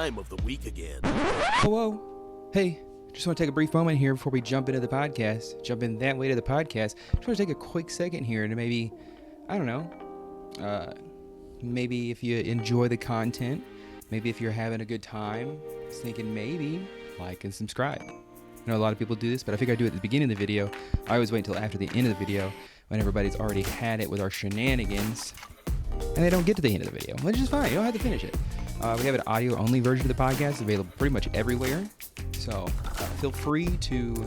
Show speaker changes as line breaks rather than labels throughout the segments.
time of the week again.
Hello. Hey, just want to take a brief moment here before we jump into the podcast. Jump in that way to the podcast. Just want to take a quick second here to maybe, I don't know, maybe if you enjoy the content, maybe if you're having a good time, just thinking maybe like and subscribe. I know a lot of people do this, but I figure I do it at the beginning of the video. I always wait until after the end of the video when everybody's already had it with our shenanigans, and they don't get to the end of the video, which is fine. You don't have to finish it. We have an audio-only version of the podcast available pretty much everywhere, so feel free to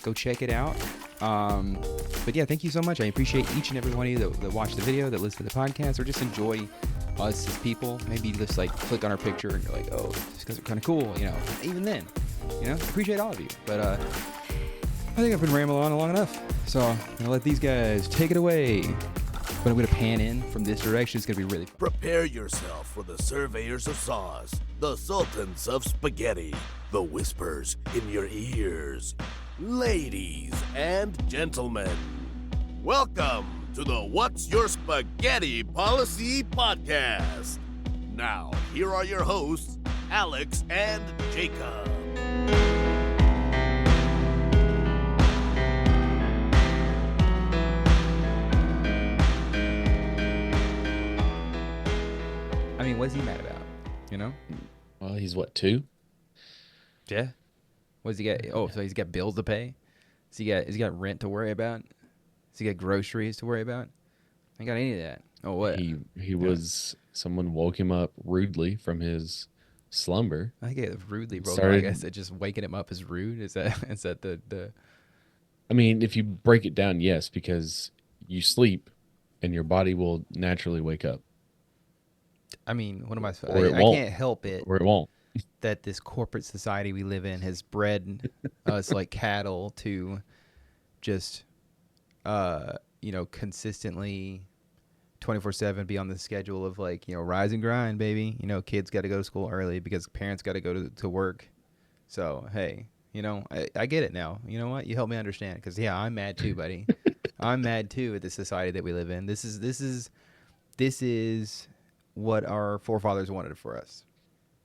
go check it out. But yeah, thank you so much. I appreciate each and every one of you that watch the video, that listen to the podcast, or just enjoy us as people. Maybe you just like click on our picture and you're like, oh, just because we're kind of cool, you know. Even then, you know, appreciate all of you. But I think I've been rambling on long enough, so I'm gonna let these guys take it away. But I'm going to pan in from this direction. It's going to be really fun.
Prepare yourself for the surveyors of sauce, the sultans of spaghetti, the whispers in your ears. Ladies and gentlemen, welcome to the What's Your Spaghetti Policy podcast. Now, here are your hosts, Alex and Jakub.
I mean, what's he mad about? You know?
Well, he's what, 2?
Yeah. What's he got? Oh, so he's got bills to pay? Has he got rent to worry about? Has he got groceries to worry about? I ain't got any of that. Oh, what?
He was, someone woke him up rudely from his slumber.
I think it rudely broke him. I guess that just waking him up is rude. Is that the
I mean, if you break it down, yes, because you sleep and your body will naturally wake up.
I mean, what am I supposed
to
I can't help it.
Or it won't.
That this corporate society we live in has bred us like cattle to just, consistently 24/7 be on the schedule of like, rise and grind, baby. Kids got to go to school early because parents got to go to work. So, hey, I get it now. You know what? You help me understand because, yeah, I'm mad too, buddy. I'm mad too at the society that we live in. This is what our forefathers wanted for us.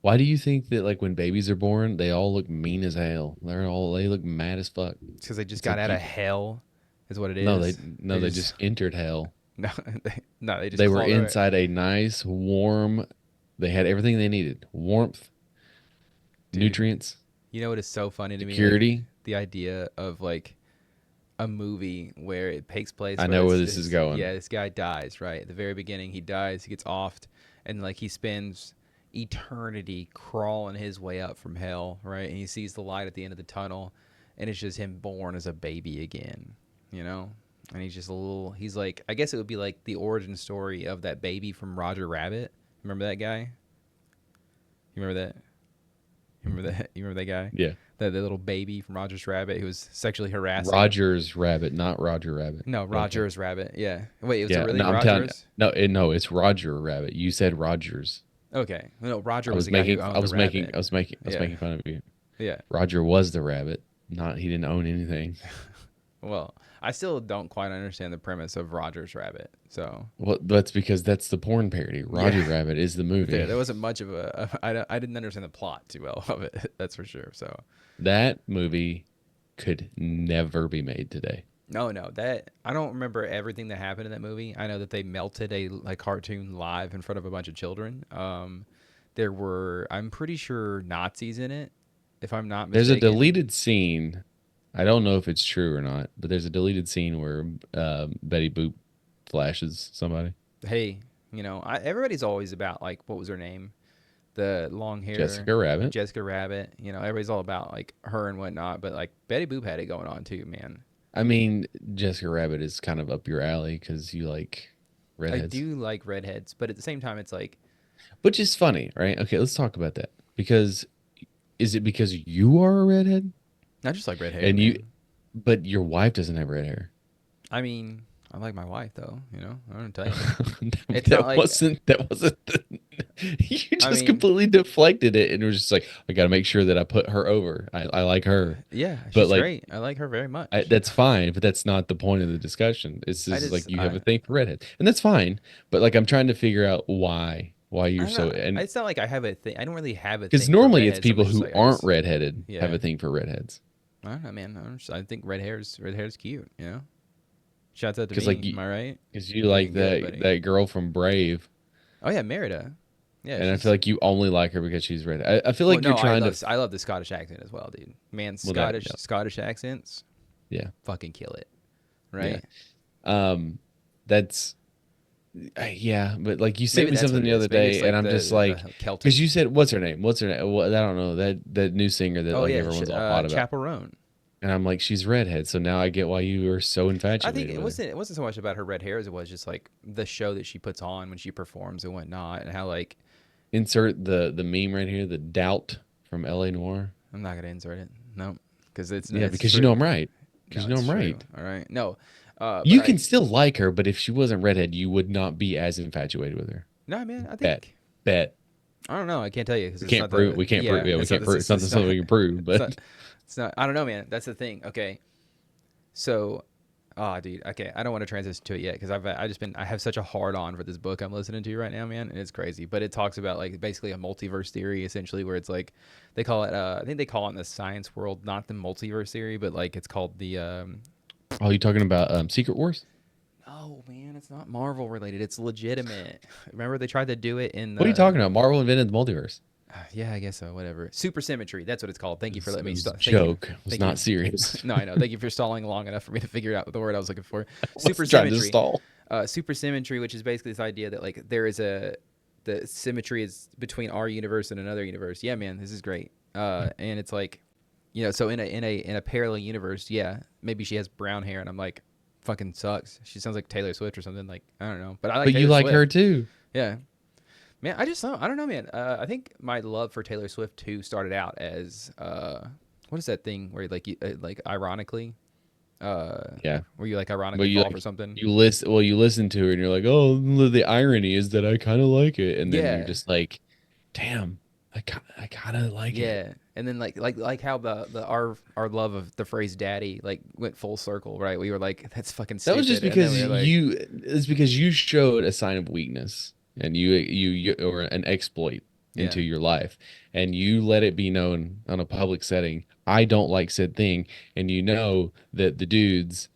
Why do you think that like when babies are born, they all look mean as hell? They look mad as fuck.
Because they just got out of hell, is what it is.
They just entered hell.
No,
they were inside a nice, warm. They had everything they needed: warmth, nutrients.
You know what is so funny to me?
Security.
Like, the idea of like a movie where it takes place.
I know where this is going.
Yeah, this guy dies right at the very beginning. He dies. He gets offed, and like he spends eternity crawling his way up from hell, right? And he sees the light at the end of the tunnel, and it's just him born as a baby again, And he's just he's like, I guess it would be like the origin story of that baby from Roger Rabbit. Remember that guy? You remember that? You remember that guy?
Yeah.
The little baby from Roger's Rabbit who was sexually harassed.
Roger's Rabbit, not Roger Rabbit.
No, Roger's Rabbit. Yeah. Wait, it was really
no,
Roger's?
No, it's Roger Rabbit. You said Roger's.
Okay. No, Roger was the guy who owned the rabbit.
I was making fun of you.
Yeah.
Roger was the rabbit. He didn't own anything.
Well, I still don't quite understand the premise of Roger's Rabbit. So.
Well, that's because that's the porn parody. Roger Rabbit is the movie.
Yeah, there wasn't much of I didn't understand the plot too well of it. That's for sure. So.
That movie could never be made today.
No, that I don't remember everything that happened in that movie. I know that they melted a cartoon live in front of a bunch of children. There were, I'm pretty sure, Nazis in it, if I'm not mistaken.
There's a deleted scene. I don't know if it's true or not, but there's a deleted scene where Betty Boop flashes somebody.
Hey, everybody's always about like, what was her name? The long hair.
Jessica Rabbit.
Everybody's all about like her and whatnot, but like Betty Boop had it going on too, man.
I mean, Jessica Rabbit is kind of up your alley because you like redheads.
I do like redheads, but at the same time, it's like...
Which is funny, right? Okay, let's talk about that. Because, is it because you are a redhead?
I just like red hair.
But your wife doesn't have red hair.
I mean, I like my wife, though. I don't tell you.
That wasn't you just completely deflected it and was just like, I got to make sure that I put her over. I like her.
Yeah, she's great. I like her very much.
That's fine, but that's not the point of the discussion. It's just like you have a thing for redhead. And that's fine, but like I'm trying to figure out why why you're
I don't
so
know.
and
It's not like I have a thing. I don't really have a thing.
because
for
normally it's
redheads so
people
much as,
who
like,
aren't redheaded
yeah.
have a thing for redheads.
I don't know, man. I think red hair's cute. You know. Shouts out to me.
Like
Am I right?
because you like that girl from Brave.
Oh yeah, Merida. Yeah,
And I feel like you only like her because she's red. I feel
well,
like you're
no,
trying
I love the Scottish accent as well, dude. Man,
Well,
Scottish accents,
yeah,
fucking kill it, right?
yeah. That's yeah, but like you sent
Maybe
me
that's what
something
it
the
is.
other
Maybe it's
day, and
like
I'm just like,
the Celtic.
because you said what's her name? What's her name? Well, I don't know that new singer that
Oh
like
yeah,
everyone's all hot about.
Chaperone.
And I'm like, she's redhead, so now I get why you are so infatuated.
I think it
with her.
wasn't so much about her red hair as it was just like the show that she puts on when she performs and whatnot, and how like
Insert the meme right here, the doubt from LA Noir.
I'm not gonna insert it, no, because it's
Because
true.
you know I'm right. Because
No,
you know
it's
I'm
true.
right.
All right, no,
You can still like her, but if she wasn't redhead, you would not be as infatuated with her.
No, man, I think
Bet.
I don't know. I can't tell you because
We can't prove. We can't prove. Yeah, we can't prove. It's not something we can prove. But
it's not. I don't know, man. That's the thing. Okay, so, dude. Okay, I don't want to transition to it yet because I have such a hard on for this book I'm listening to right now, man, and it's crazy. But it talks about like basically a multiverse theory, essentially, where it's like they call it. I think they call it in the science world not the multiverse theory, but like it's called the.
Oh, you talking about Secret Wars?
Oh man, it's not Marvel related. It's legitimate. Remember they tried to do it in.
What are you talking about? Marvel invented the multiverse.
Yeah, I guess so. Whatever. Supersymmetry. That's what it's called. Thank you for letting me stop.
Joke. It was not serious.
No, I know. Thank you for stalling long enough for me to figure out the word I was looking for.
Supersymmetry.
Supersymmetry, which is basically this idea that like there is the symmetry is between our universe and another universe. Yeah, man, this is great. And it's like, so in a parallel universe, yeah, maybe she has brown hair, and I'm like, fucking sucks. She sounds like Taylor Swift or something. Like I don't know, but I like.
But
Taylor
you like
Swift.
her too.
Yeah. Man, I don't know, man. I think my love for Taylor Swift too started out as what is that thing where like you like ironically,
yeah,
where you like ironically fall for something.
You listen to her and you're like, oh, the irony is that I kind of like it, and then you're just like, damn, I kind of like it.
Yeah, and then like how our love of the phrase "daddy" like went full circle, right? We were like, that's fucking stupid.
That was just because
like,
it's because you showed a sign of weakness. And you or an exploit into your life, and you let it be known on a public setting. I don't like said thing, and you know that the dudes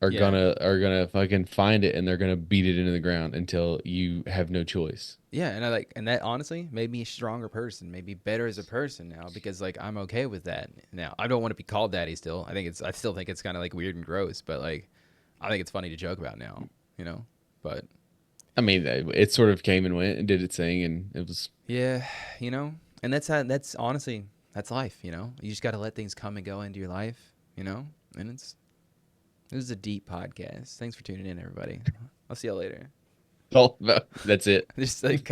are gonna fucking find it, and they're gonna beat it into the ground until you have no choice.
Yeah, and that honestly made me a stronger person, made me better as a person now because like I'm okay with that now. I don't want to be called daddy still. I still think it's kind of like weird and gross, but like I think it's funny to joke about now, but.
I mean, it sort of came and went and did its thing, and it was.
Yeah, and that's honestly, that's life, You just got to let things come and go into your life, and this is a deep podcast. Thanks for tuning in, everybody. I'll see y'all later.
That's it.
Just like,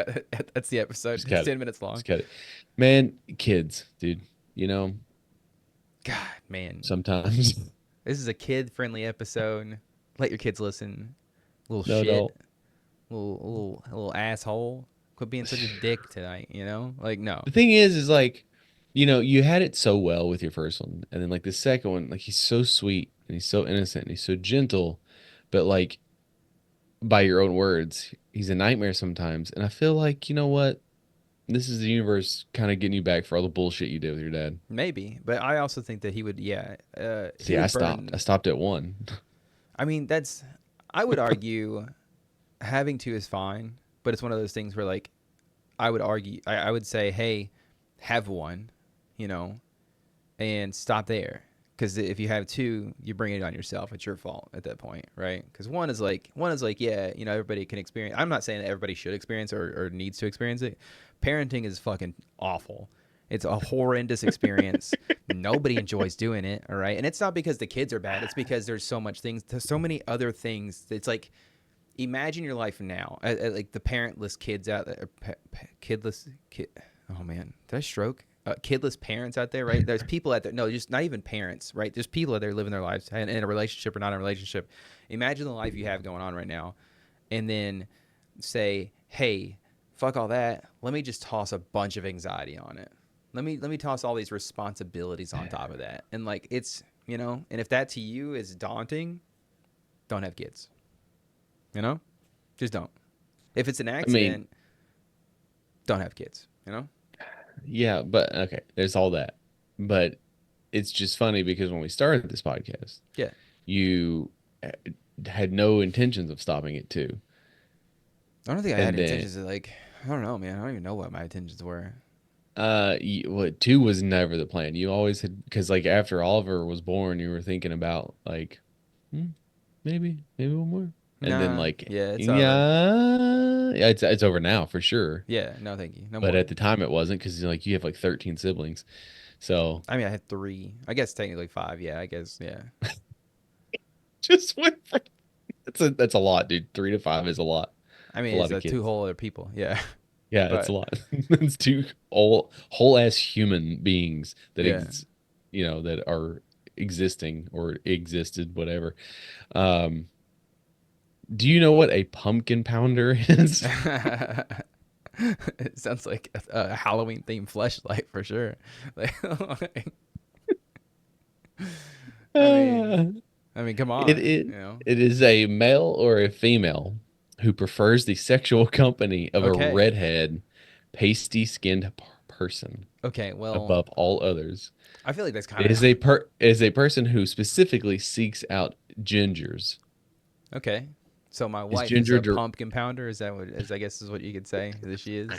that's the episode. It's 10 minutes long.
Just cut it. Man, kids, dude,
God, man.
Sometimes.
This is a kid-friendly episode. Let your kids listen. Little
no,
shit.
Don't.
Little asshole. Quit being such a dick tonight, Like, no.
The thing is like, you had it so well with your first one. And then like the second one, like he's so sweet and he's so innocent and he's so gentle. But like, by your own words, he's a nightmare sometimes. And I feel like, you know what? This is the universe kind of getting you back for all the bullshit you did with your dad.
Maybe. But I also think that he would,
See, I stopped at 1.
I mean, I would argue... having to is fine, but it's one of those things where like I would say, hey, have 1, and stop there, because if you have 2, you bring it on yourself. It's your fault at that point, right? Because one is like yeah, everybody can experience. I'm not saying that everybody should experience or needs to experience it. Parenting is fucking awful. It's a horrendous experience. Nobody enjoys doing it, all right? And it's not because the kids are bad. It's because there's so many other things. It's like, imagine your life now, like the parentless kids out there, oh man, did I stroke? Kidless parents out there, right? There's people out there, no, just not even parents, right? There's people out there living their lives in a relationship or not in a relationship. Imagine the life you have going on right now, and then say, hey, fuck all that. Let me just toss a bunch of anxiety on it. Let me toss all these responsibilities on top of that. And like, it's, and if that to you is daunting, don't have kids. Just don't. If it's an accident, don't have kids. You know?
Yeah, but okay, there's all that. But it's just funny because when we started this podcast,
Yeah.
you had no intentions of stopping it too.
I don't think I had
And then
intentions to like. I don't know, man. I don't even know what my intentions were.
what two was never the plan. You always had because like after Oliver was born, you were thinking about like maybe one more. And then
Nah.
like
Yeah, it's over.
yeah, it's over now for sure.
Yeah. No, thank you. No
But
more.
at the time it wasn't because like you have like 13 siblings. So
I mean, I had 3. I guess technically 5. Yeah. I guess. Yeah.
just went from that's a lot, dude. 3 to 5 is a lot.
I
It's a
mean, it's
lot of
2
kids.
whole other people. Yeah.
Yeah, it's a
But
lot. It's two whole ass human beings that
yeah.
that are existing or existed, whatever. Um, do you know what a pumpkin pounder is?
It sounds like a Halloween themed fleshlight for sure. Like, I mean,
Uh,
come
it
on,
is
you know.
it is a male or a female who prefers the sexual company of a
Okay,
redhead, pasty-skinned person
okay. Well,
above all others.
I feel like that's kind
It is
of
a person who specifically seeks out gingers.
okay. So my
Is
wife is
ginger
a pumpkin pounder. Is that what? Is I guess is what you could say that she is.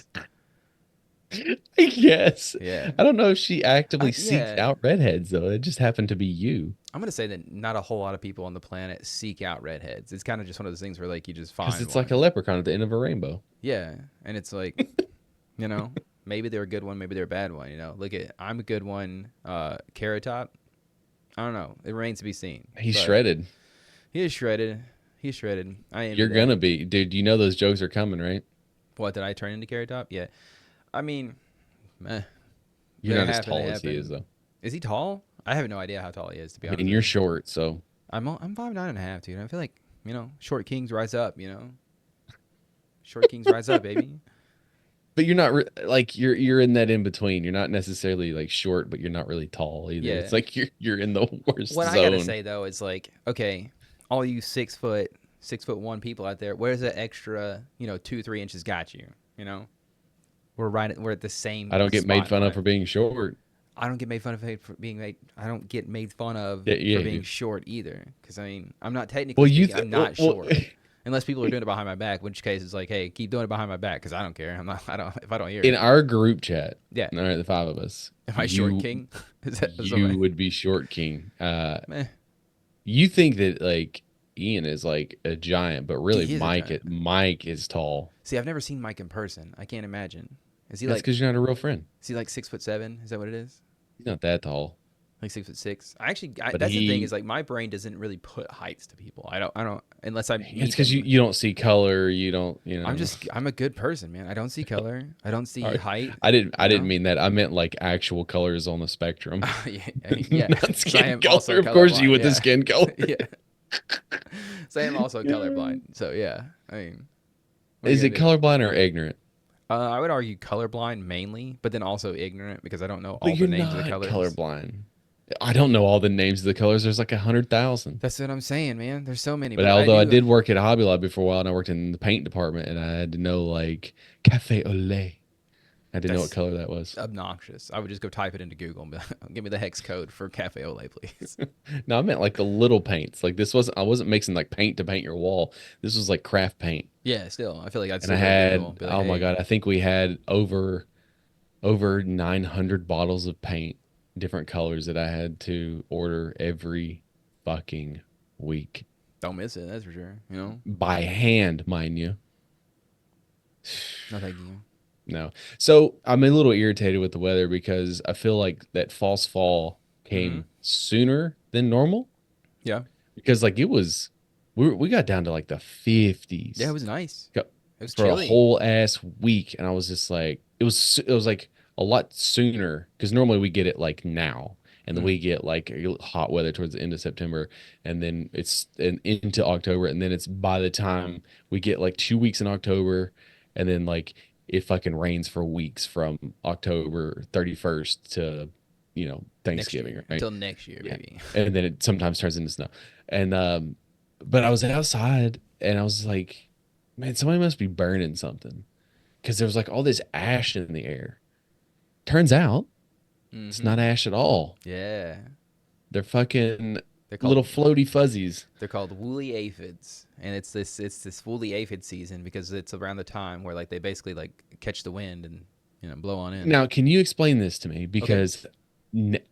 Yes.
Yeah.
I don't know if she actively seeks
Yeah.
out redheads though. It just happened to be you.
I'm gonna say that not a whole lot of people on the planet seek out redheads. It's kind of just one of those things where like you just
Because
find
it's like a
one.
leprechaun at the end of a rainbow.
Yeah, and it's like you know maybe they're a good one, maybe they're a bad one. You know, look at I'm a good one. Carrot Top. I don't know. It remains to be seen.
He's
But
shredded.
he is shredded. He's shredded. I envy
You're
that.
gonna be, dude. You know those jokes are coming, right?
What did I turn into Carrot Top? Yeah. I mean, meh.
You're
They
not as
happen. They
tall as he is
happen.
though.
Is he tall? I have no idea how tall he is, to be
I mean,
honest
you're
with you.
short, so
I'm 5'9.5", dude. I feel like short kings rise up. Short kings rise up, baby.
but you're not like you're in that in between. You're not necessarily like short, but you're not really tall either.
Yeah.
It's like you're in the worst
What I gotta
zone.
say though is like, okay, all you 6'1" people out there, where's that extra 2-3 inches got you? We're at the same
I don't get made
spot in
fun of
life.
for being short.
I don't get made fun of for being made. I don't get made fun of
Yeah, yeah,
for being
dude.
short either. Because I mean, I'm not
Well,
technically speaking. I'm not short, unless people are doing it behind my back. In which case, it's like, hey, keep doing it behind my back because I don't care. I'm not. I don't. If I don't hear
in
it,
our group chat,
yeah.
all right, the 5 of us,
Am I short king? Is that
you would be short king.
Meh.
You think that like Ian is like a giant, but really
He is a giant.
Mike is tall.
See, I've never seen Mike in person. I can't imagine. Is he
That's
like?
because you're not a real friend.
Is he like 6'7"? Is that what it is?
He's not that tall.
Like 6'6".
But
That's the thing is like my brain doesn't really put heights to people. I don't unless I
it's
meet
because
them.
you don't see color. You don't
I'm a good person, man. I don't see color. I don't see
All right.
height.
I didn't mean that. I meant like actual colors on the spectrum.
Yeah, yeah.
Not
'Cause I
skin
am
color.
also
Of course, you
colorblind,
with the
yeah.
skin color.
Yeah. So I am also colorblind. So yeah, I mean, what are
Is
you
it
gonna do?
colorblind or ignorant?
I would argue colorblind mainly, but then also ignorant because I don't know all
But
the
you're
names of the
not
colors.
colorblind. I don't know all the names of the colors. There's like 100,000.
That's what I'm saying, man. There's so many.
But
But I
although I
do.
did work at Hobby Lobby for a while, and I worked in the paint department, and I had to know like cafe au lait. I didn't know what
That's
color that was.
obnoxious. I would just go type it into Google and be like, give me the hex code for Cafe Ole, please.
No, I meant like the little paints. Like this wasn't. I wasn't mixing like paint to paint your wall. This was like craft paint.
Yeah, still, I feel like I'd
And I
still go to Google
had
and be like,
oh my
hey,
god, I think we had over 900 bottles of paint, different colors that I had to order every fucking week
don't miss it. That's for sure.
by hand, mind you.
No, thank you.
No. So I'm a little irritated with the weather because I feel like that false fall
Hmm.
came sooner than normal
Yeah.
because like we got down to like the 50s
Yeah, it was nice.
Go-
It was
for a
chilly.
whole ass week. And I was just like, it was like a lot sooner because normally we get it like now. And then we get like hot weather towards the end of September, and then into October, and then it's by the time we get like 2 weeks in October, and then like it fucking rains for weeks from October 31st to
Next
Thanksgiving,
year.
right?
Until next year,
Yeah.
maybe.
And then it sometimes turns into snow. And but I was outside and I was like, man, somebody must be burning something. because there was like all this ash in the air. Turns out it's not ash at all.
Yeah.
They're fucking
They're called
little floaty fuzzies.
they're called woolly aphids, and it's this woolly aphid season because it's around the time where like they basically like catch the wind and blow on in.
Now, can you explain this to me?
Okay.
Because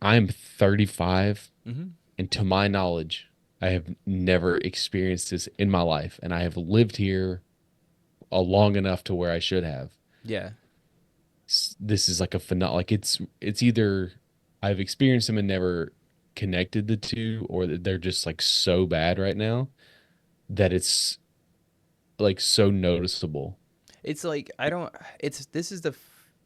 I'm 35,
Mm-hmm.
and to my knowledge, I have never experienced this in my life, and I have lived here long enough to where I should have.
Yeah.
This is like a phenomenon. Like it's either I've experienced them and never connected the two, or that they're just like so bad right now that it's like so noticeable.
It's like I don't. It's this is the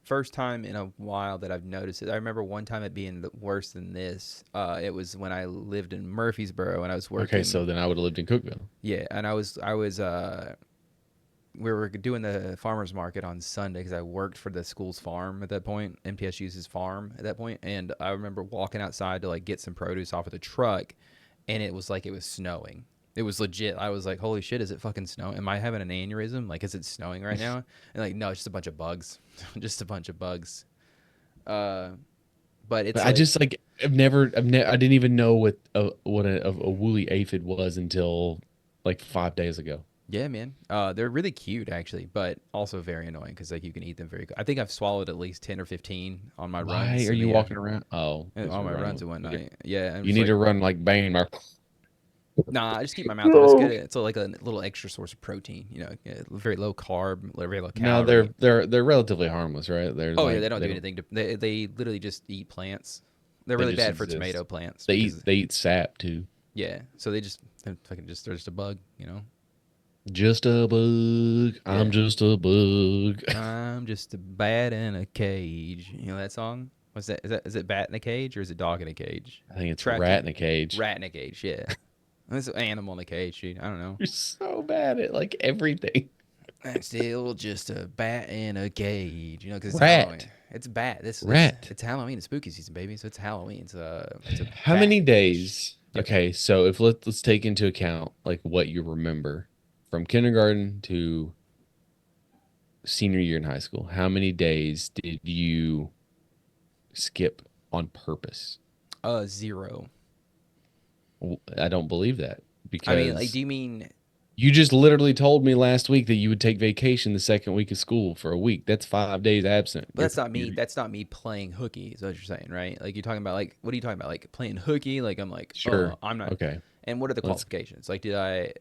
first time in a while that I've noticed it. I remember one time it being worse than this. It was when I lived in Murfreesboro and I was working.
Okay, so then I would have lived in Cookville.
Yeah, and I was we were doing the farmers market on Sunday because I worked for the school's farm at that point, MTSU's farm at that point, and I remember walking outside to like get some produce off of the truck, and it was like it was snowing. It was legit. I was like, "Holy shit, is it fucking snowing? Am I having an aneurysm? Like, is it snowing right now?" And like, no, it's just a bunch of bugs, just a bunch of bugs. But it's
I
like,
just like I didn't even know what a woolly aphid was until like 5 days ago.
yeah, man. They're really cute actually, but also very annoying because like you can eat them very. I think I've swallowed at least 10 or 15 on my
Why
runs.
are you
Yeah.
walking around? Oh,
On my runs and whatnot. Yeah, and
You
it's
need
like,
to run like Bane.
nah, I just keep my mouth open. It's good. It's like a little extra source of protein. Very low carb, very low
No,
calorie.
they're relatively harmless, right? They're
Oh
like,
yeah, they don't do anything. They literally just eat plants. They're really
just
bad for
exist.
tomato plants.
They
because-
eat sap too.
Yeah, so they're just a bug.
Just a bug.
Yeah.
I'm just a bug.
I'm just a bat in a cage. You know that song? What's that? Is it bat in a cage or is it dog in a cage?
I think it's
Track
rat
it.
in a cage.
Rat in a cage. Yeah, it's an animal in a cage. Dude. I don't know.
You're so bad at like everything.
I'm still just a bat in a cage, because it's
Rat.
Halloween. It's bat.
Rat.
It's Halloween. It's spooky season, baby. So it's Halloween. It's a
How
bat.
many days?
Yep.
Okay, so if let's take into account like what you remember from kindergarten to senior year in high school. How many days did you skip on purpose?
0.
I don't believe that because
I mean, like, do you mean?
you just literally told me last week that you would take vacation the second week of school for a week. That's 5 days absent.
But that's not me. That's not me playing hooky. Is what you're saying, right? Like you're talking about, like, what are you talking about? Like playing hooky? Like I'm like,
Sure.
oh, I'm not.
Okay.
And what are the
Let's-
qualifications? Like, did I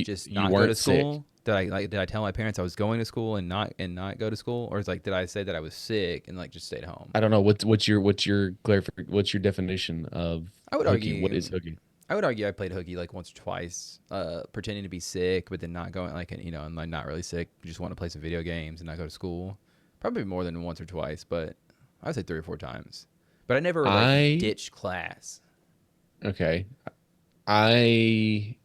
just
you
not go to
weren't sick.
school? Did I tell my parents I was going to school and not go to school, or is like did I say that I was sick and like just stayed home?
I don't know what's your definition of
I would
hooky?
argue
What is hooky?
I would argue I played hooky like once or twice, pretending to be sick, but then not going I'm like not really sick. Just want to play some video games and not go to school. Probably more than once or twice, but I would say 3 or 4 times. But I never ditched class.
Okay. I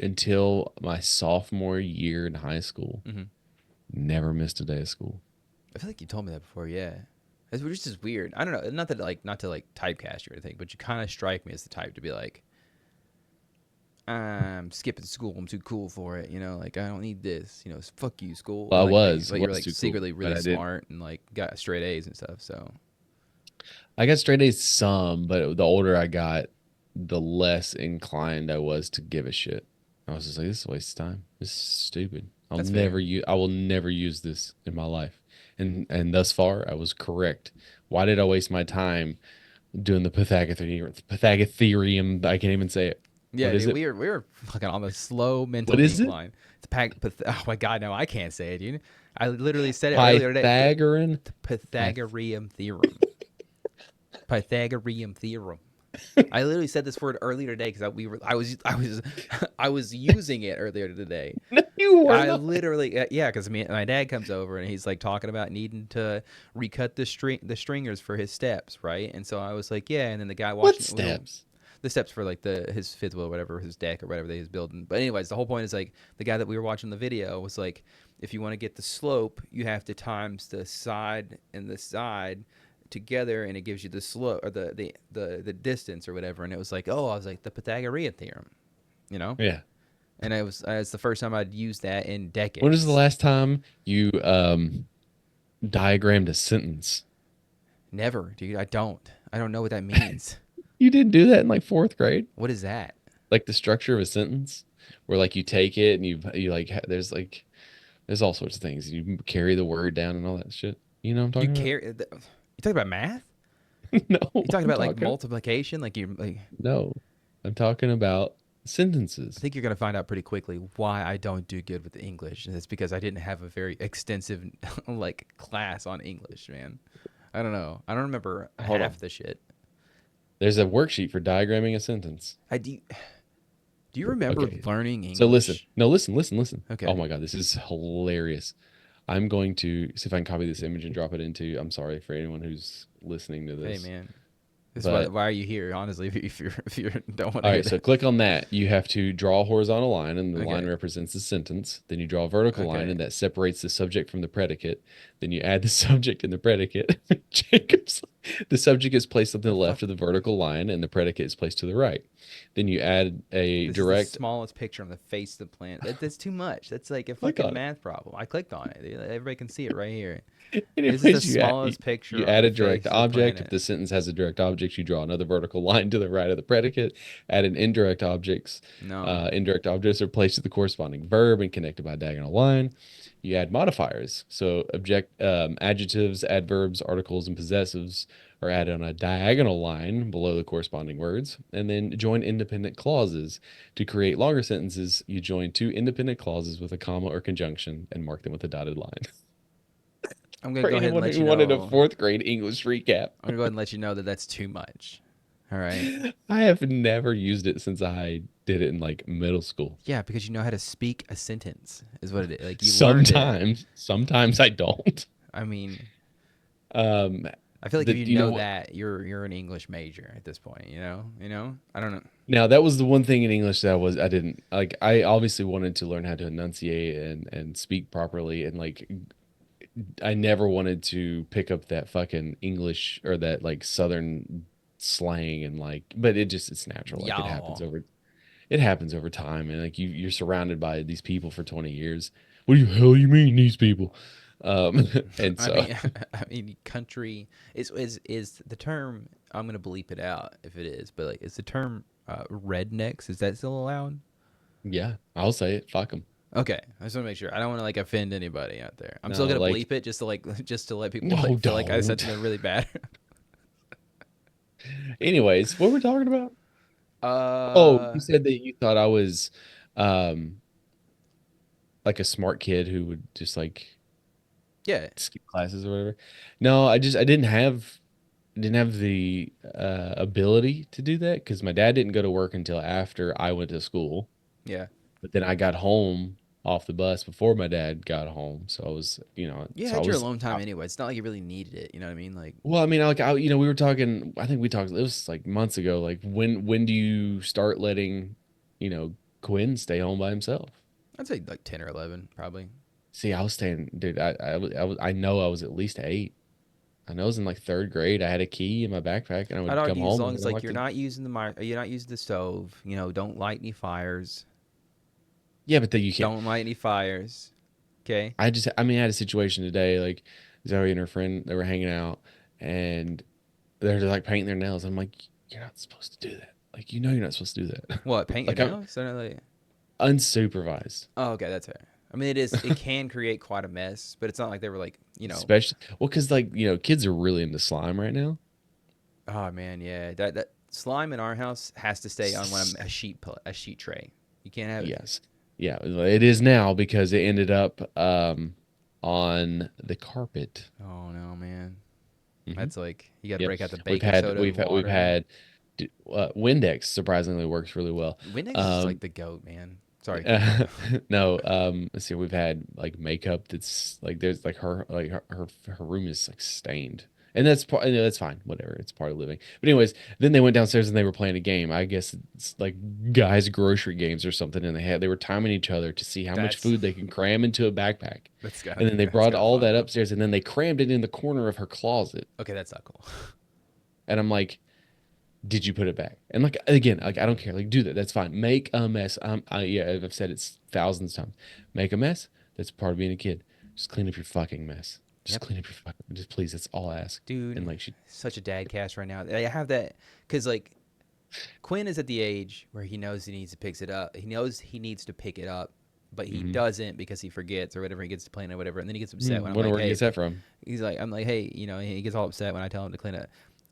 until my sophomore year in high school,
Mhm.
never missed a day of school.
I feel like you told me that before. Yeah, it's just weird. I don't know. Not to typecast you or anything, but you kind of strike me as the type to be like, I'm skipping school. I'm too cool for it. Like I don't need this. Fuck you, school.
Well, I
like,
was.
But you're
was
like
too cool,
secretly
but
really
I didn't.
smart and like got straight A's and stuff. So
I got straight A's some, but the older I got, the less inclined I was to give a shit. I was just like, this is a waste of time. This is stupid. I will never use this in my life. And thus far, I was correct. Why did I waste my time doing the Pythagorean? I can't even say it.
yeah,
What is
dude,
it?
we were fucking on the slow mental
What is it?
decline. Oh my god, no, I can't say it, dude. I literally said it earlier today.
Pythagorean?
Pythagorean theorem. Pythagorean theorem. I literally said this word earlier today because I was using it earlier today.
No, you were
I
not.
literally because my dad comes over and he's like talking about needing to recut the stringers for his steps, right? And so I was like, yeah. And then the guy watching
What steps?
the steps for like his fifth wheel, whatever, his deck or whatever that he's building. But anyways, the whole point is like the guy that we were watching the video was like, if you want to get the slope, you have to times the side and the side together, and it gives you the slope or the distance or whatever. And it was like, oh, I was like the Pythagorean theorem,
Yeah.
and it's the first time I'd used that in decades.
When was the last time you diagrammed a sentence?
Never, dude. I don't know what that means.
You didn't do that in like fourth grade?
What is that?
Like the structure of a sentence, where like you take it and you like there's all sorts of things. You carry the word down and all that shit. You know what I'm talking
You talking about math?
about? No,
You talking
I'm
about like multiplication? Like you like.
no, I'm talking about sentences.
I think you're gonna find out pretty quickly why I don't do good with English. And it's because I didn't have a very extensive like class on English, man. I don't know. I don't remember half the shit.
There's a worksheet for diagramming a sentence.
Do you remember learning English?
So listen. No, listen.
Okay.
Oh my God, this is hilarious. I'm going to see if I can copy this image and drop it into. I'm sorry for anyone who's listening to this.
Hey man, why are you here? Honestly, if you don't want to.
All right, so click on that. You have to draw a horizontal line, and the
Okay.
line represents the sentence. Then you draw a vertical line, and that separates the subject from the predicate. Then you add the subject and the predicate. The subject is placed on the left of the vertical line, and the predicate is placed to the right. Then you add a
This
direct.
is the smallest picture on the face of the planet. That's too much. That's like a
Click
fucking
on it.
math problem. I clicked on it. Everybody can see it right here.
Anyways,
This is the smallest picture.
You
on
add
the
a direct
face of the
object. If
planet.
the sentence has a direct object, you draw another vertical line to the right of the predicate. Add an indirect objects.
No.
Indirect objects are placed to the corresponding verb and connected by a diagonal line. You add modifiers. So adjectives, adverbs, articles, and possessives are added on a diagonal line below the corresponding words. And then join independent clauses. To create longer sentences, you join two independent clauses with a comma or conjunction and mark them with a dotted line.
I'm gonna
For
go ahead and
anyone
let
who
you
wanted a
know.
fourth grade English recap.
I'm gonna go ahead and let you know that that's too much. All right.
I have never used it since I did it in like middle school.
Yeah, because you know how to speak a sentence is what it is. Like you learned it.
Sometimes I don't.
I mean,
Um,
I feel like if you
you
know
know,
that, you're an English major at this point. You know. I don't know.
now that was the one thing in English that I didn't like. I obviously wanted to learn how to enunciate and speak properly, and like I never wanted to pick up that fucking English or that like Southern slang and like, but it's natural. Like
Y'all.
it happens over time, and like you're surrounded by these people for 20 years. What the hell you mean these people? And
I
so
mean, I mean, country is the term. I'm gonna bleep it out if it is, but like, is the term rednecks? Is that still allowed?
yeah, I'll say it. Fuck them.
Okay, I just want to make sure. I don't want to like offend anybody out there. I'm
No,
still gonna
like,
bleep it just to like just to let people
no,
like, feel like I said
don't.
something really bad.
Anyways, what we're talking about? Oh,
uh,
you said that you thought I was, um, like a smart kid who would just like
yeah,
skip classes or whatever. No, I didn't have the ability to do that because my dad didn't go to work until after I went to school.
yeah.
But then I got home off the bus before my dad got home, so I was,
You
so I
had your
was.
alone time anyway. It's not like you really needed it. You know what I mean? Like,
Well, I mean, like we were talking. I think we talked. It was like months ago. Like when do you start letting, you know, Quinn stay home by himself?
I'd say like 10 or 11, probably.
See, I was staying, dude. I know I was at least 8. I know I was in like third grade. I had a key in my backpack, and I
I'd
would come
argue as
home
long
and
as
then
like you're not using the stove. You know, don't light any fires.
Yeah, but then you can't.
Don't light any fires. Okay.
I mean, I had a situation today. Like Zoe and her friend, they were hanging out, and they're just like painting their nails. I'm like, you're not supposed to do that. Like, you're not supposed to do that.
What? Paint your
Like, I'm
nails? So like,
unsupervised.
oh, okay, that's fair. I mean, it can create quite a mess, but it's not like they were like,
Especially, well, because like kids are really into slime right now.
oh man, yeah, that slime in our house has to stay on a sheet tray. You can't have it.
Yes, yeah, it is now because it ended up on the carpet.
Oh no, man,
Mhm.
that's like you got to
Yep,
break out the baking soda.
we've had Windex surprisingly works really well.
Windex is like the goat, man. Sorry.
No, let's see. We've had like makeup that's like there's like her room is like stained, and that's that's fine. Whatever, it's part of living. But anyways, then they went downstairs and they were playing a game. I guess it's like guys' grocery games or something, and they were timing each other to see how much
That's
food they can cram into a backpack.
that's
And then they
that's
brought
kinda
all
fun.
that upstairs, and then they crammed it in the corner of her closet.
Okay, that's not cool.
And I'm like, Did you put it back? And like again, like I don't care. Like do that. That's fine. Make a mess. Yeah, I've said it thousands of times. Make a mess. That's part of being a kid. Just clean up your fucking mess. Just
Yep.
clean up your fucking. Just please. That's all I ask.
Dude,
And like she,
such a dad cast right now. I have that because like Quinn is at the age where he knows he needs to pick it up. He knows he needs to pick it up, but he
mm-hmm.
doesn't because he forgets or whatever. He gets to playing or whatever, and then he gets upset when I'm
Wonder
like,
where he
"Hey,"
gets that from.
he's like, "I'm like, hey," he gets all upset when I tell him to clean it.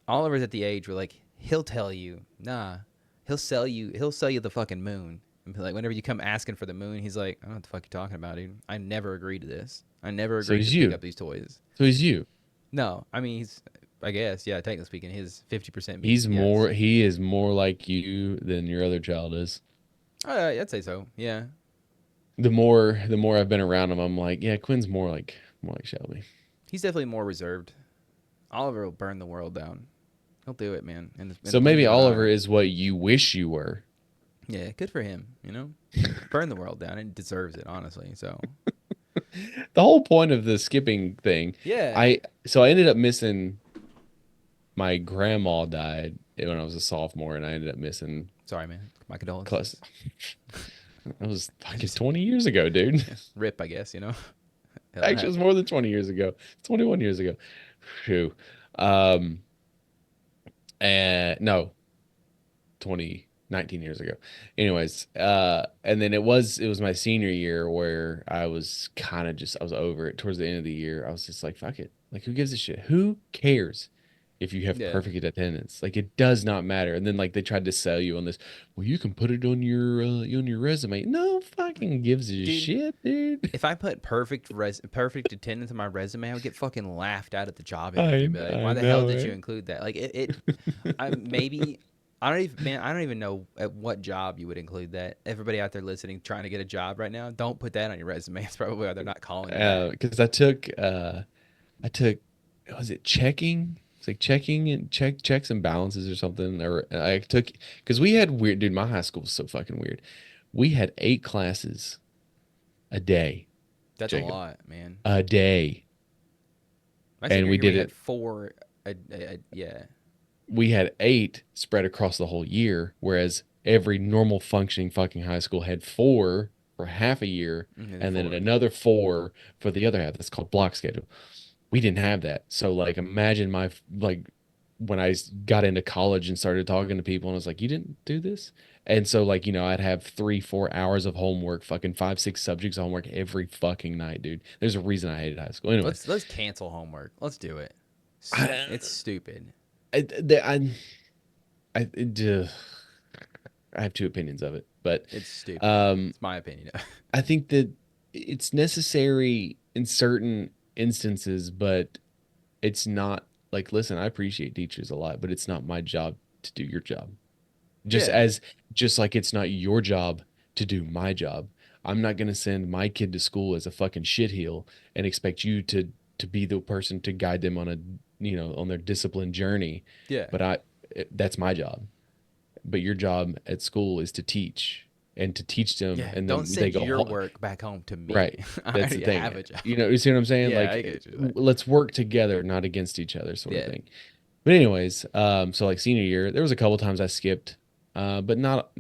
Oliver's at the age where like he'll tell you, nah, he'll sell you the fucking moon. And be like whenever you come asking for the moon, he's like, I don't know what the fuck you're talking about, dude. I never agreed to this. I never
So
agreed
he's
to pick
you.
up these toys.
So he's you.
No, I mean he's. I guess, yeah. Technically speaking, his 50% me.
He's
Yes.
more. He is more like you than your other child is.
I'd say so. Yeah.
The more I've been around him, I'm like, yeah, Quinn's more like Shelby.
He's definitely more reserved. Oliver will burn the world down. He'll do it, man. In
So
the blink
maybe
of an
Oliver
eye.
is what you wish you were.
Yeah, good for him. Burn the world down. It deserves it, honestly. So
The whole point of the skipping thing,
yeah.
I ended up missing my grandma died when I was a sophomore, and I ended up missing
Sorry, man. My
class.
condolences.
That was fucking
Just
20 years ago, dude.
rip, I guess.
Actually, it was more than 20 years ago. 21 years ago. Phew. Um, and no, 19 years ago. Anyways, and then it was my senior year where I was kind of just I was over it. Towards the end of the year, I was just like, fuck it. Like, who gives a shit? Who cares if you have
Yeah.
perfect attendance? Like, it does not matter. And then like they tried to sell you on this. Well, you can put it on your resume. No fucking gives a
Dude,
shit, dude.
if I put perfect attendance on my resume, I would get fucking laughed out at the job
I
interview. Be like,
I
why the hell
know
did you
it.
include that? Like I maybe I don't even know at what job you would include that. Everybody out there listening, trying to get a job right now, don't put that on your resume. It's probably why they're not calling you back.
Because I took was it checking? It's like checking and checks and balances or something. Or I took because we had weird dude. My high school was so fucking weird. We had 8 classes a day,
That's a
Jacob,
lot, man.
a day,
My
and
senior
we
year,
did
we had
it.
four. Yeah,
We had 8 spread across the whole year, whereas every normal functioning fucking high school had 4 for half a year,
and then
and then
four.
another 4 for the other half. That's called block schedule. We didn't have that. So like imagine my like when got into college and started talking to people and I was like, you didn't do this? And so like, I'd have 3, 4 hours of homework, fucking 5, 6 subjects of homework every fucking night, dude. There's a reason I hated high school. Anyways,
Let's cancel homework. Let's do it.
I
It's stupid.
I I, I, I have two opinions of it, but
It's stupid.
um
It's my opinion.
I think that it's necessary in certain instances, but it's not like, listen, I appreciate teachers a lot, but it's not my job to do your job. Just
Yeah,
as just like it's not your job to do my job. I'm not gonna send my kid to school as a fucking shitheel and expect you to be the person to guide them on on their discipline journey.
yeah,
But that's my job. But your job at school is to teach and to teach them,
yeah.
and
Don't
then they
send
go
your work back home to
right.
me. I
That's the
already
thing.
have a job.
You see what I'm saying?
Yeah,
Like,
I get you.
let's work together, not against each other, sort of
Yeah,
thing. But anyways, so like senior year, there was a couple times I skipped, but not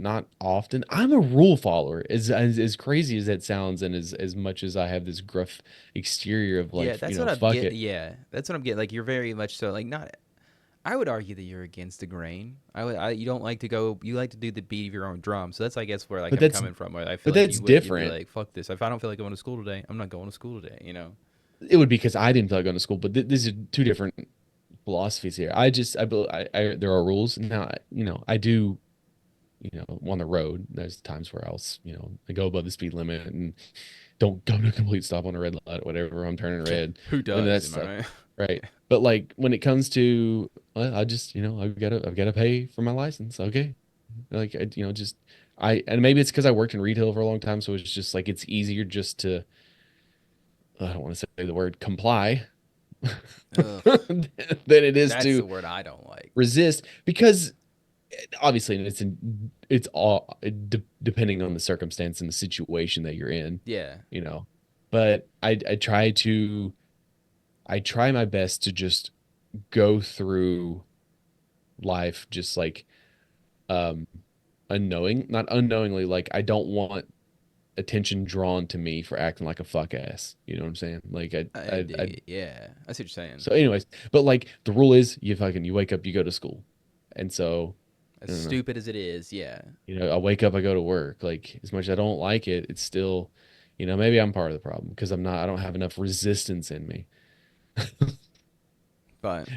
often. I'm a rule follower, as crazy as that sounds, and as much as I have this gruff exterior of
yeah.
like,
That's what I'm
fuck
getting.
it.
Yeah, that's what I'm getting. Like you're very much so. Like not. I would argue that you're against the grain. You don't like to go. You like to do the beat of your own drum. So that's I guess where like
But
I'm
that's
coming from. Where I feel
but
like
that's
you'd be
different.
like, fuck this. If I don't feel like going to school today, I'm not going to school today.
It would be because I didn't feel like going to school, but these are two different philosophies here. There are rules now. I do. On the road, there's times where I go above the speed limit and don't go to a complete stop on a red light or whatever. I'm turning red
Who
and that
does? Am
stuff,
I right?
right? But like when it comes to, well, I just, I've got to pay for my license. Okay, like just and maybe it's because I worked in retail for a long time, so it's just like it's easier just to, I don't want to say the word comply
Ugh,
than it is
that's the
to
word I don't like.
resist because obviously it's all depending on the circumstance and the situation that you're in,
Yeah,
you know. But I try my best to just go through life just like um not unknowingly, like I don't want attention drawn to me for acting like a fuck ass. You know what I'm saying? Like
I dig it. Yeah, I see what you're saying.
so anyways, but like the rule is you wake up, you go to school. And so
As
I don't know.
stupid as it is, yeah.
I wake up, I go to work. Like as much as I don't like it, it's still, maybe I'm part of the problem because I don't have enough resistance in me.
But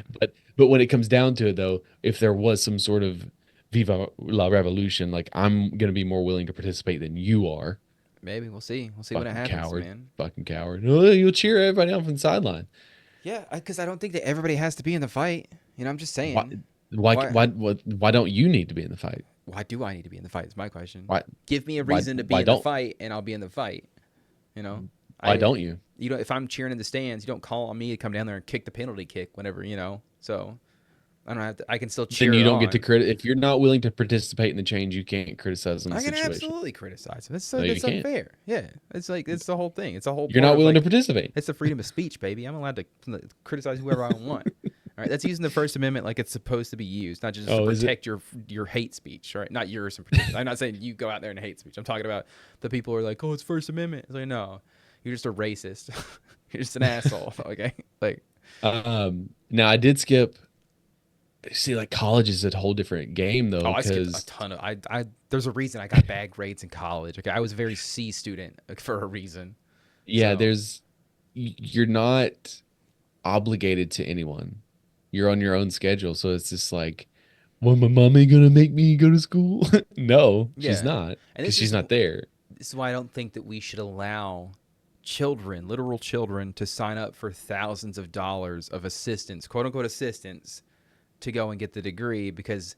But when it comes down to it though, if there was some sort of Viva la Revolution, like I'm gonna be more willing to participate than you are.
maybe we'll see. We'll see when it
Fucking
happens,
coward.
man.
Fucking coward. Oh, you'll cheer everybody on from the sideline.
Yeah, because I don't think that everybody has to be in the fight. I'm just
Why,
saying.
why,
Why?
why, why don't you need to be in the fight?
Why do I need to be in the fight? Is my question.
Why,
Give me a
why,
reason to be
why
in the
don't,
fight, and I'll be in the fight. You know,
why
I
don't you?
if I'm cheering in the stands, you don't call on me to come down there and kick the penalty kick whenever. So I don't have to. I can still cheer.
Then you
it
don't get to
on.
if you're not willing to participate in the change, you can't criticize the
I can
situation.
absolutely criticize. That's
No, you
that's
can't.
unfair. Yeah, it's like it's the whole thing. It's a whole.
You're
part
not
of,
willing to
like,
participate.
It's the freedom of speech, baby. I'm allowed to criticize whoever I want. All right, that's using the First Amendment like it's supposed to be used, not just to
Is it?
protect your hate speech, right? Not yours in particular. I'm not saying you go out there and hate speech. I'm talking about the people who are like, oh, it's First Amendment. It's like, no, you're just a racist. You're just an asshole. Okay, like,
Now I did skip. See, like college is a whole different game
oh,
though,
I skipped a
because
ton of. I there's a reason I got bad grades in college. Okay, I was a very C student for a reason.
yeah,
So
you're not obligated to anyone. You're on your own schedule, so it's just like, well, my mommy gonna make me go to school? No, she's
yeah,
not,
and
because she's not there.
this is why I don't think that we should allow children, literal children, to sign up for thousands of dollars of assistance, quote unquote assistance, to go and get the degree because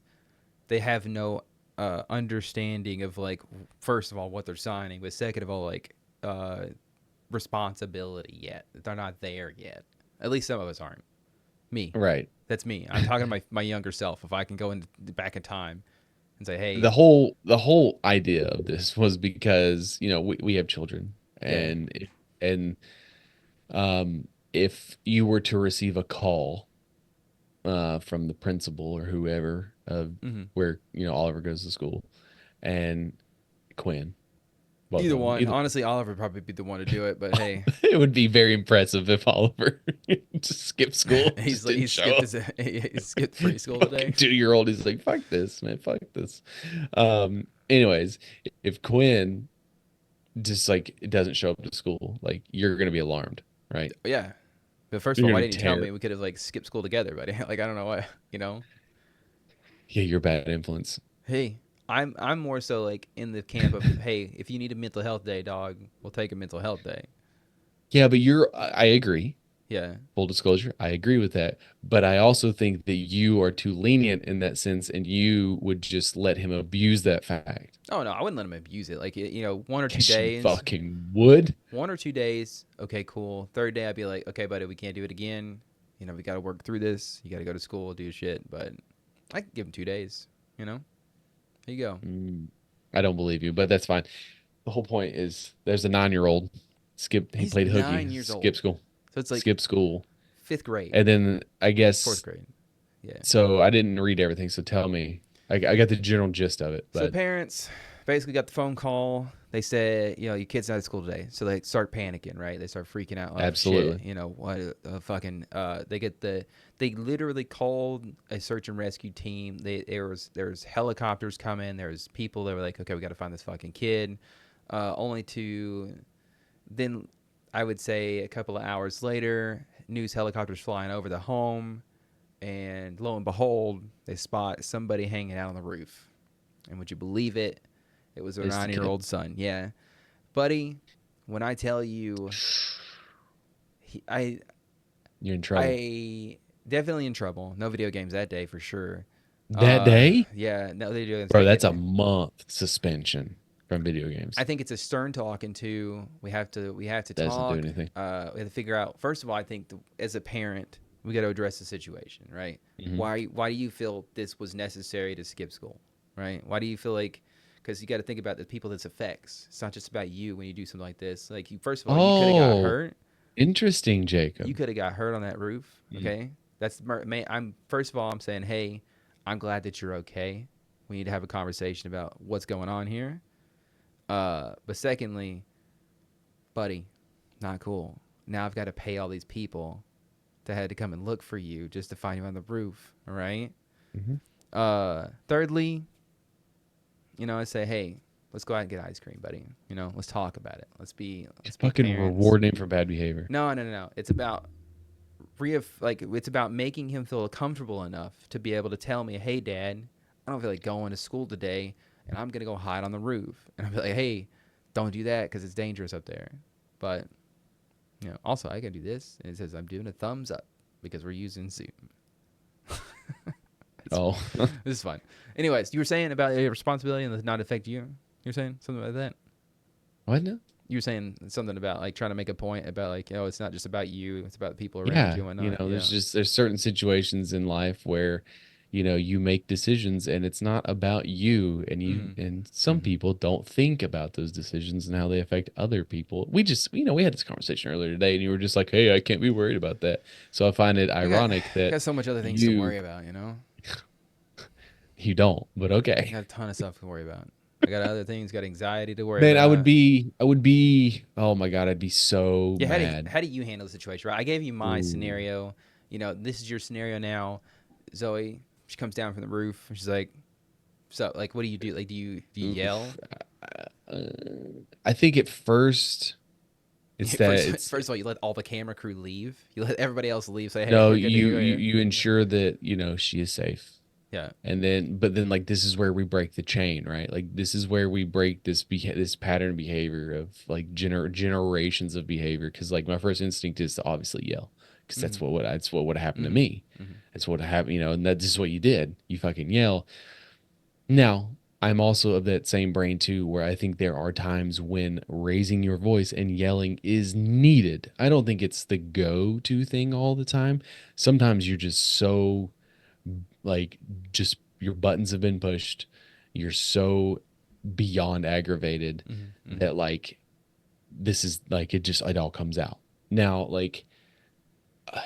they have no understanding of, like, first of all, what they're signing, but second of all, like, responsibility yet. They're not there yet. At least some of us aren't. Me.
Right.
That's me. I'm talking to my younger self. If I can go back in time and say, hey,
The whole idea of this was because we have children,
yeah,
and if you were to receive a call from the principal or whoever of
mm-hmm.
where Oliver goes to school, and Quinn, both
Either
of them,
one. Honestly, Oliver would probably be the one to do it, but hey.
it would be very impressive if Oliver just skipped school.
He's
Just
like,
didn't show up.
he skipped preschool today.
2-year-old, he's like, fuck this, man, fuck this. Anyways, if Quinn just like doesn't show up to school, like you're gonna be alarmed, right?
Yeah. But first of
You're
all, why
gonna
didn't you tell
tear.
me? We could have, like, skipped school together, buddy. Like, I don't know why,
Yeah, you're a bad influence.
Hey, I'm more so like in the camp of, hey, if you need a mental health day, dog, we'll take a mental health day.
Yeah, but I agree.
Yeah.
Full disclosure, I agree with that. But I also think that you are too lenient in that sense, and you would just let him abuse that fact.
Oh no, I wouldn't let him abuse it. Like, 1 or 2
Yes, you
days.
fucking would.
1 or 2 days. Okay, cool. Third day, I'd be like, okay, buddy, we can't do it again. We got to work through this. You got to go to school, do shit. But I could give him 2 days. Here you go.
I don't believe you, but that's fine. The whole point is there's a 9-year-old. He
He's
played
9
hooky.
years old.
Skip school.
So it's like
Skip school.
5th grade,
And then I
4th
guess
grade. Yeah.
so I didn't read everything, so tell me. I got the general gist of it,
So the
but
parents basically got the phone call. They said, your kid's not at school today. So they start panicking, right? They start freaking out. Like,
Absolutely.
shit, what fucking they literally called a search and rescue team. There's helicopters coming. There's people that were like, okay, we got to find this fucking kid. Only to then, I would say a couple of hours later, news helicopters flying over the home, and lo and behold, they spot somebody hanging out on the roof. And would you believe it? It was their
It's the
9-year-old son. Yeah, buddy. When I tell you,
you're in trouble.
I definitely in trouble. No video games that day for sure.
That day?
Yeah, no video games.
Bro, that's a month suspension from video games.
I think it's a stern talking to. We have to
Doesn't
talk.
do anything.
We have to figure out. First of all, I think as a parent, we got to address the situation, right?
Mhm.
Why do you feel this was necessary to skip school, right? Why do you feel like? Because you got to think about the people this affects. It's not just about you when you do something like this. Like, first of all, you could have got hurt.
Interesting, Jacob.
You could have got hurt on that roof. Okay, that's I'm first of all, I'm saying, hey, I'm glad that you're okay. We need to have a conversation about what's going on here. But secondly, buddy, not cool. Now I've got to pay all these people that had to come and look for you just to find you on the roof. All right. Thirdly, I say, hey, let's go out and get ice cream, buddy. Let's talk about it. Let's be
Fucking
parents.
rewarding him for bad behavior.
No. It's about it's about making him feel comfortable enough to be able to tell me, hey, Dad, I don't feel like going to school today, and I'm gonna go hide on the roof. And I'll be like, hey, don't do that because it's dangerous up there. But also I can do this, and it says I'm doing a thumbs up because we're using Zoom.
Oh,
this is fun. Anyways, you were saying about your responsibility and not affect you. You're saying something about that.
what now?
You were saying something about like trying to make a point about like, it's not just about you, it's about the people around you and whatnot.
There's certain situations in life where, you make decisions and it's not about you, and and some people don't think about those decisions and how they affect other people. We just, we had this conversation earlier today, and you were just like, hey, I can't be worried about that. So I find it ironic that
I got so much other things to worry about,
You don't, but okay.
I got a ton of stuff to worry about. I got other things, got anxiety to worry
Man,
about.
I would be, oh my God, I'd be so mad.
How do you handle the situation, right? I gave you my scenario. This is your scenario now. Zoe, she comes down from the roof, and she's like, so, like, what do you do? Like, do you yell?
I think at first,
First of all, you let all the camera crew leave. You let everybody else leave. Say, hey,
no,
we're good to go here.
you ensure that, she is safe.
Yeah.
But then like this is where we break the chain, right? Like this is where we break this pattern of behavior of like generations of behavior. Because like my first instinct is to obviously yell, because that's what would happen to me. That's what happened, and that's just what you did. You fucking yell. Now I'm also of that same brain too, where I think there are times when raising your voice and yelling is needed. I don't think it's the go-to thing all the time. Sometimes you're just so like just your buttons have been pushed, you're so beyond aggravated that like this is like it all comes out. Now like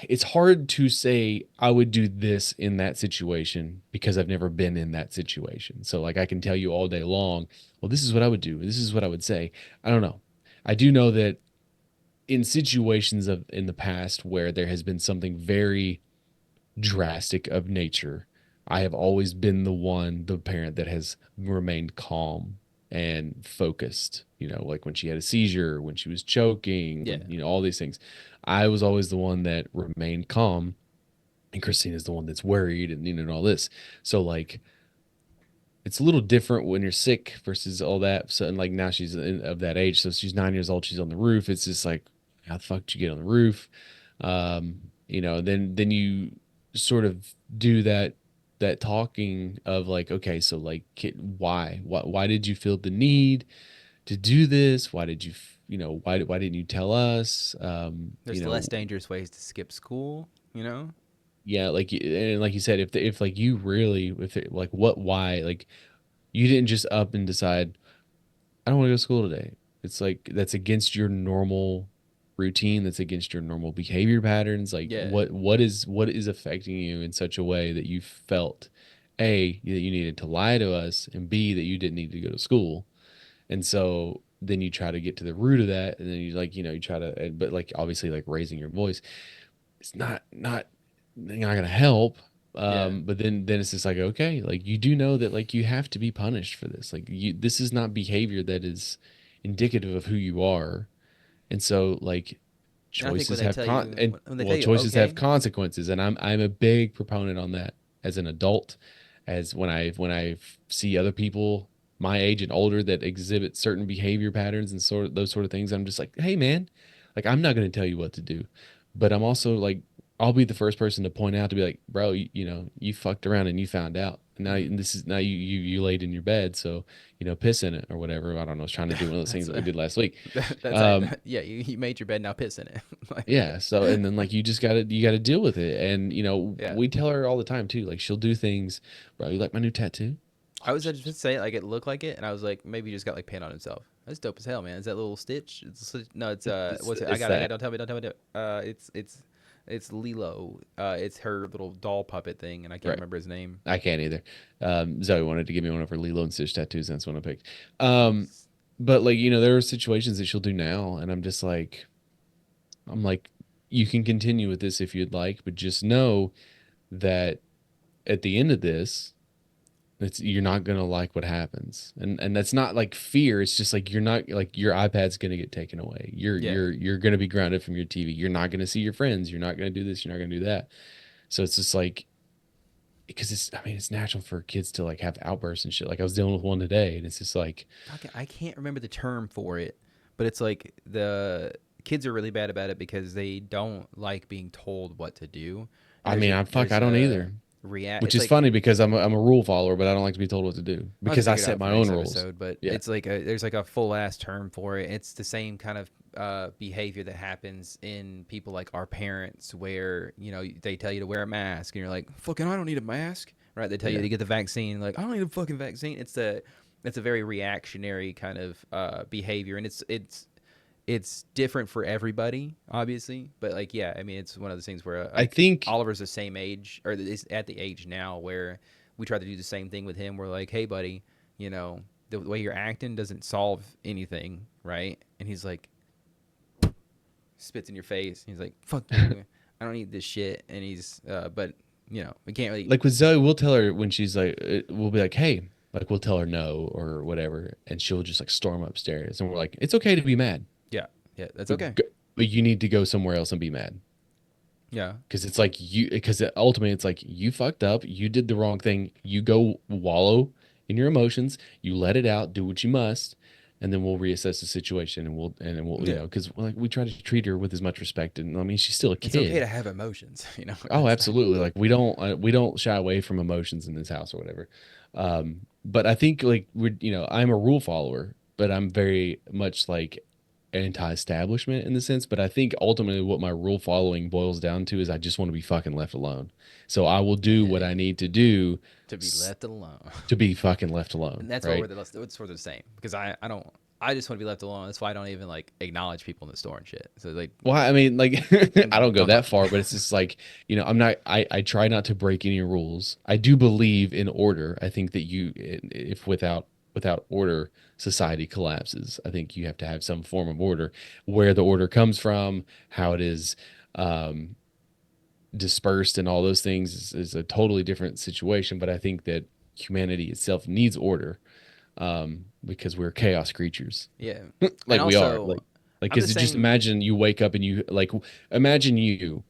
it's hard to say I would do this in that situation because I've never been in that situation. So like I can tell you all day long, well, this is what I would do, this is what I would say. I don't know. I do know that in situations in the past where there has been something very drastic of nature, I have always been the parent that has remained calm and focused, like when she had a seizure, when she was choking, all these things. I was always the one that remained calm, and Christine is the one that's worried and all this. So like, it's a little different when you're sick versus all that. So, and like now she's of that age. So she's 9 years old. She's on the roof. It's just like, how the fuck did you get on the roof? Then you sort of do that talking of like, okay, so like, why did you feel the need to do this? Why did you, why didn't you tell us?
There's less dangerous ways to skip school,
Yeah, like, and like you said, if like you really, why, like, you didn't just up and decide, I don't want to go to school today. It's like that's against your normal routine, that's against your normal behavior patterns. Like what is affecting you in such a way that you felt A, that you needed to lie to us, and B, that you didn't need to go to school. And so then you try to get to the root of that, and then you like, you try to, but like obviously like raising your voice, it's not gonna help. But then it's just like, okay, like you do know that like you have to be punished for this. Like this is not behavior that is indicative of who you are. And so like choices have have consequences. And I'm a big proponent on that as an adult, as when I see other people my age and older that exhibit certain behavior patterns and those sort of things. I'm just like, hey man, like I'm not going to tell you what to do, but I'm also like, I'll be the first person to point out, to be like, bro, you fucked around and you found out. Now you laid in your bed, so piss in it or whatever. I don't know. I was trying to do one of those things that we did last week.
You made your bed, now piss in it.
Yeah. So and then like you gotta deal with it, and we tell her all the time too. Like she'll do things, bro. You like my new tattoo?
I was just say like it looked like it, and I was like, maybe he just got like paint on himself. That's dope as hell, man. Is that little stitch? No, it's what's it? I got it. Don't tell me. It's Lilo. It's her little doll puppet thing, and I can't
Right.
remember his name.
I can't either. Zoe wanted to give me one of her Lilo and Stitch tattoos, and that's one I picked. But like, there are situations that she'll do now, and I'm like, you can continue with this if you'd like, but just know that at the end of this, you're not gonna like what happens, and that's not like fear. It's just like you're not like your iPad's gonna get taken away. You're gonna be grounded from your TV. You're not gonna see your friends. You're not gonna do this. You're not gonna do that. So it's just like because it's natural for kids to like have outbursts and shit. Like I was dealing with one today, and it's just like
I can't remember the term for it, but it's like the kids are really bad about it because they don't like being told what to do.
I mean, I don't either. Which is
like,
funny because I'm a rule follower, but I don't like to be told what to do because I set my own rules.
But
Yeah.
it's like there's like a full ass term for it. It's the same kind of behavior that happens in people like our parents, where they tell you to wear a mask, and you're like, "Fucking, I don't need a mask." Right? They tell you to get the vaccine, like, "I don't need a fucking vaccine." It's a very reactionary kind of behavior, and it's different for everybody, obviously, but like, yeah, I mean, it's one of those things where
I think
Oliver's the same age, or is at the age now where we try to do the same thing with him. We're like, "Hey, buddy, the way you're acting doesn't solve anything, right?" And he's like, spits in your face. He's like, "Fuck you, I don't need this shit." And he's, but we can't really
like with Zoe, we'll tell her when she's like, we'll be like, "Hey," like we'll tell her no or whatever, and she'll just like storm upstairs, and we're like, "It's okay to be mad."
Yeah, that's okay.
But you need to go somewhere else and be mad.
Yeah.
Because it's like because ultimately it's like you fucked up, you did the wrong thing. You go wallow in your emotions, you let it out, do what you must, and then we'll reassess the situation and we'll because like we try to treat her with as much respect. And I mean, she's still a kid.
It's okay to have emotions,
Oh, absolutely. Like we don't shy away from emotions in this house or whatever. But I think like I'm a rule follower, but I'm very much like anti-establishment in the sense, but I think ultimately what my rule following boils down to is I just want to be fucking left alone. So I will do what I need to do
to be left alone.
To be fucking left alone.
And that's
right?
what it's sort of the same, because I just want to be left alone. That's why I don't even like acknowledge people in the store and shit. So like,
well, I mean, like I don't go that far, but it's just like, I try not to break any rules. I do believe in order. I think that if without order, society collapses. I think you have to have some form of order. Where the order comes from, how it is dispersed, and all those things is a totally different situation. But I think that humanity itself needs order because we're chaos creatures.
Yeah,
like we are. Like because just imagine you wake up and imagine you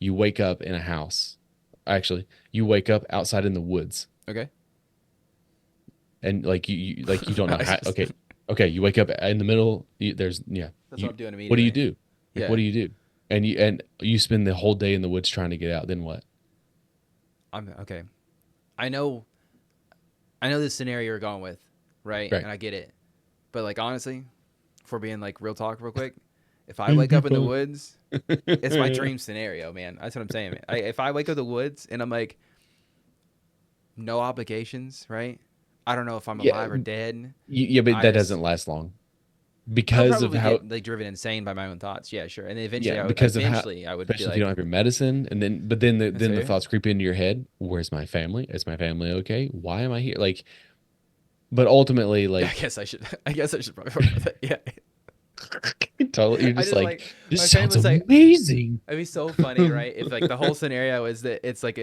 wake up in a house. Actually, you wake up outside in the woods.
Okay.
And like you don't know how. Okay, you wake up in the middle. That's
what I'm doing immediately.
What do you do? Like, what do you do? And you spend the whole day in the woods trying to get out. Then what?
I'm okay. I know this scenario you're going with, right? And I get it, but like honestly, if we're being like real talk, real quick, if I wake up in the woods, it's my dream scenario, man. That's what I'm saying, man. If I wake up in the woods and I'm like, no obligations, right? I don't know if I'm alive or dead.
Yeah, but that doesn't last long because of how
get, like, driven insane by my own thoughts. Yeah, sure. And then eventually,
I would
especially
be like, if you don't have your medicine, and then the thoughts creep into your head. Where's my family? Is my family okay? Why am I here? Like, but ultimately, like,
I guess I should probably work with it. Yeah.
Totally. You're just like, this sounds amazing.
It'd be so funny, right? If like the whole scenario is that it's like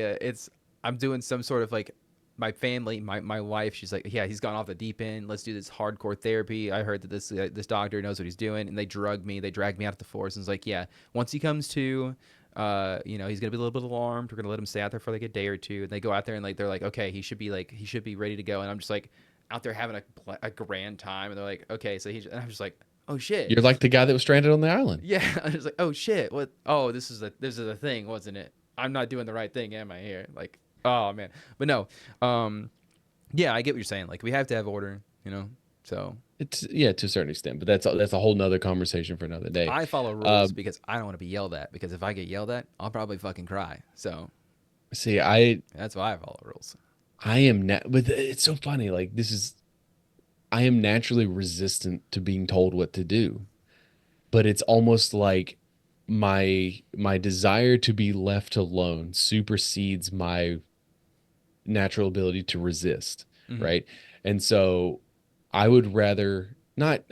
I'm doing some sort of like, my family, my wife, she's like, yeah, he's gone off the deep end. Let's do this hardcore therapy. I heard that this doctor knows what he's doing, and they dragged me out of the forest. And it's like, yeah, once he comes to, he's gonna be a little bit alarmed. We're gonna let him stay out there for like a day or two. And they go out there and like they're like, okay, he should be ready to go. And I'm just like out there having a grand time. And they're like, okay, so and I'm just like, oh shit.
You're like the guy that was stranded on the island.
Yeah, I'm just like, oh shit, what? Oh, this is a thing, wasn't it? I'm not doing the right thing, am I here? Like. Oh man, but no, yeah, I get what you're saying. Like we have to have order, So
it's to a certain extent, but that's a whole nother conversation for another day.
I follow rules because I don't want to be yelled at. Because if I get yelled at, I'll probably fucking cry. So,
see,
that's why I follow rules.
But it's so funny. Like I am naturally resistant to being told what to do, but it's almost like my desire to be left alone supersedes my natural ability to resist,
Mhm.
right? And so I would rather not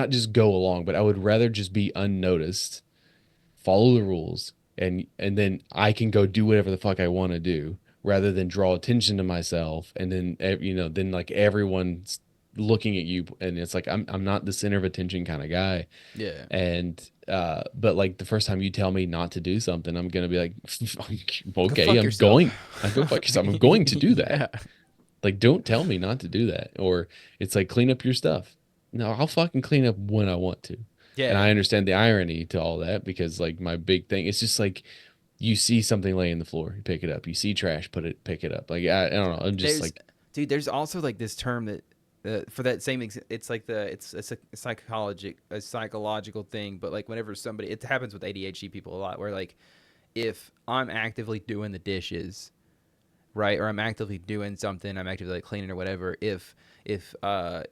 just go along, but I would rather just be unnoticed, follow the rules, and then I can go do whatever the fuck I want to do rather than draw attention to myself and then then like everyone's looking at you and it's like I'm not the center of attention kind of guy.
Yeah.
And but like the first time you tell me not to do something, I'm gonna be like,
Go
okay,
fuck yourself.
I go fuck yourself. I'm going to do that.
Yeah.
Like, don't tell me not to do that. Or it's like clean up your stuff. No, I'll fucking clean up when I want to. And
Yeah.
I understand the irony to all that because like my big thing, it's just like you see something laying on the floor, you pick it up. You see trash, pick it up. Like I don't know. I'm just
There's,
like,
dude, there's also like this term that for that same it's like it's a psychological thing, but like whenever somebody, it happens with ADHD people a lot, where like if I'm actively doing the dishes, right, or I'm actively doing something, I'm actively like cleaning or whatever, if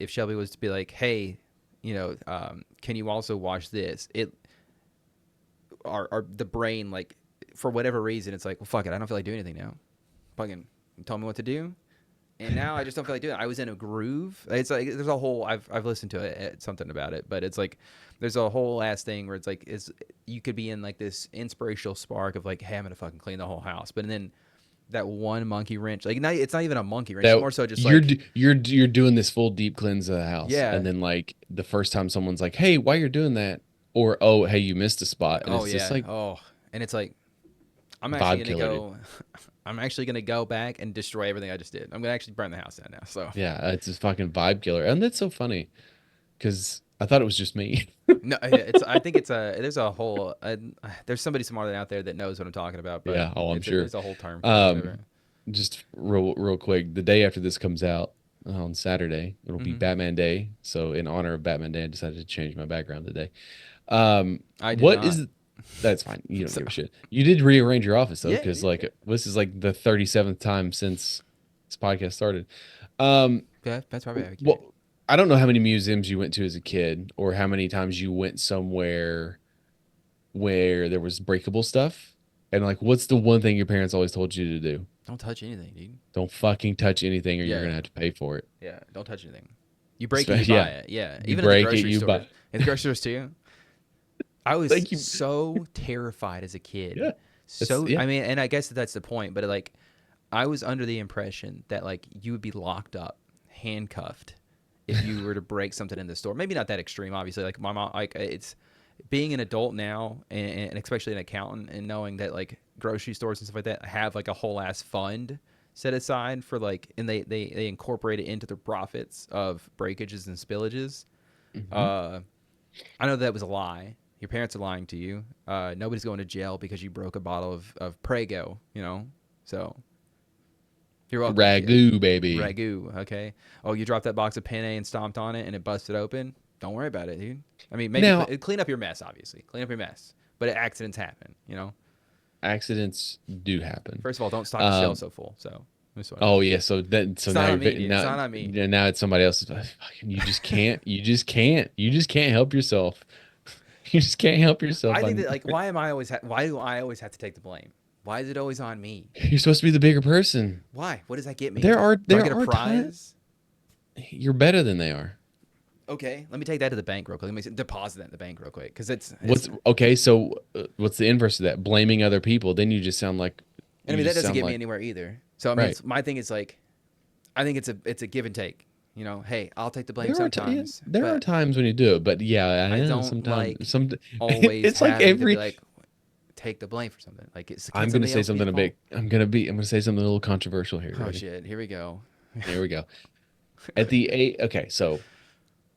Shelby was to be like, hey, can you also wash this, it our the brain, like, for whatever reason, it's like, well, fuck it, I don't feel like doing anything now. Fucking tell me what to do. And now I just don't feel like doing it. I was in a groove. It's like there's a whole. I've listened to something about it, but it's like there's a whole ass thing where it's like you could be in like this inspirational spark of like, hey, I'm gonna fucking clean the whole house, but then that one monkey wrench, like, it's not even a monkey wrench. It's
that
more so just
you're
like,
you're doing this full deep cleanse of the house,
yeah,
and then like the first time someone's like, "Hey, why you're doing that?" or "Oh, hey, you missed a spot," and
oh
it's just
yeah,
like
oh, and it's like I'm actually
vibe
gonna
killer, dude.
go. I'm actually gonna go back and destroy everything I just did. I'm gonna actually burn the house down now. So
Yeah, it's this fucking vibe killer, and that's so funny because I thought it was just me.
no, yeah, it's. I think it's a. There's a whole. There's somebody smarter out there that knows what I'm talking about, but
Yeah, oh, I'm sure.
there's a whole term for it,
Um,
whatever.
just real quick, the day after this comes out on Saturday, it'll be
Hmm.
Batman Day. So in honor of Batman Day, I decided to change my background today.
I did
What
not.
is that's fine. You don't
So
give a shit. You did rearrange your office though,
yeah,
because
yeah,
like this is like the 37th time since this podcast started. Um,
yeah. That's probably accurate.
well, I don't know how many museums you went to as a kid, or how many times you went somewhere where there was breakable stuff. And like, what's the one thing your parents always told you to do?
Don't touch anything, dude.
Don't fucking touch anything, or you're
Yeah,
gonna have to pay for it.
yeah. Don't touch anything. You break it, you buy
Yeah,
it. Yeah,
you
even at the
break it,
grocery
you
store.
buy.
At the grocery stores too. I was
Like you,
so terrified as a kid.
yeah, that's
I
yeah.
mean, and I guess that's the point, but like, I was under the impression that like you would be locked up, handcuffed, if you were to break something in the store. Maybe not that extreme, obviously. Like my mom, like it's being an adult now, and especially an accountant, and knowing that like grocery stores and stuff like that have like a whole ass fund set aside for like, and they incorporate it into their profits of breakages and spillages.
Mhm.
Uh, I know that was a lie. Your parents are lying to you. Nobody's going to jail because you broke a bottle of Prego, So you're welcome.
Ragu, baby.
Ragu, okay? Oh, you dropped that box of penne and stomped on it and it busted open? Don't worry about it, dude. I mean, maybe
Now,
clean up your mess, obviously. Clean up your mess. But accidents happen.
accidents do happen.
First of all, don't stock the shelf
Um,
so full. So, that's what I
oh
mean.
yeah, so
It's
now
not
you're
on me, dude. It's
now
not on me.
now it's somebody else's. Fucking, you just can't help yourself. You just can't help yourself.
I think that, like, why do I always have to take the blame? Why is it always on me?
You're supposed to be the bigger person.
Why? What does that get me?
There are
Do I
there
get a
are times
prize?
you're better than they are.
Okay, let me take that to the bank real quick. Let me deposit that in the bank real quick because
What's okay? So what's the inverse of that? Blaming other people. Then you just sound like
and I
you
mean that
just
doesn't
sound
get me
like
anywhere either. So I mean,
right.
my thing is like, I think it's a give and take. Hey, I'll take the blame sometimes,
There are
but
times when you do it, but yeah, I
I
know
don't like
sometimes
always
it's like
having to be
every.
like take the blame for something. Like it's
I'm
can
gonna
somebody
say
else be
something
at
a
fault?
bit. I'm gonna say something a little controversial here.
Oh
Ready?
shit, here we go.
Here we go. At the eight. Okay, so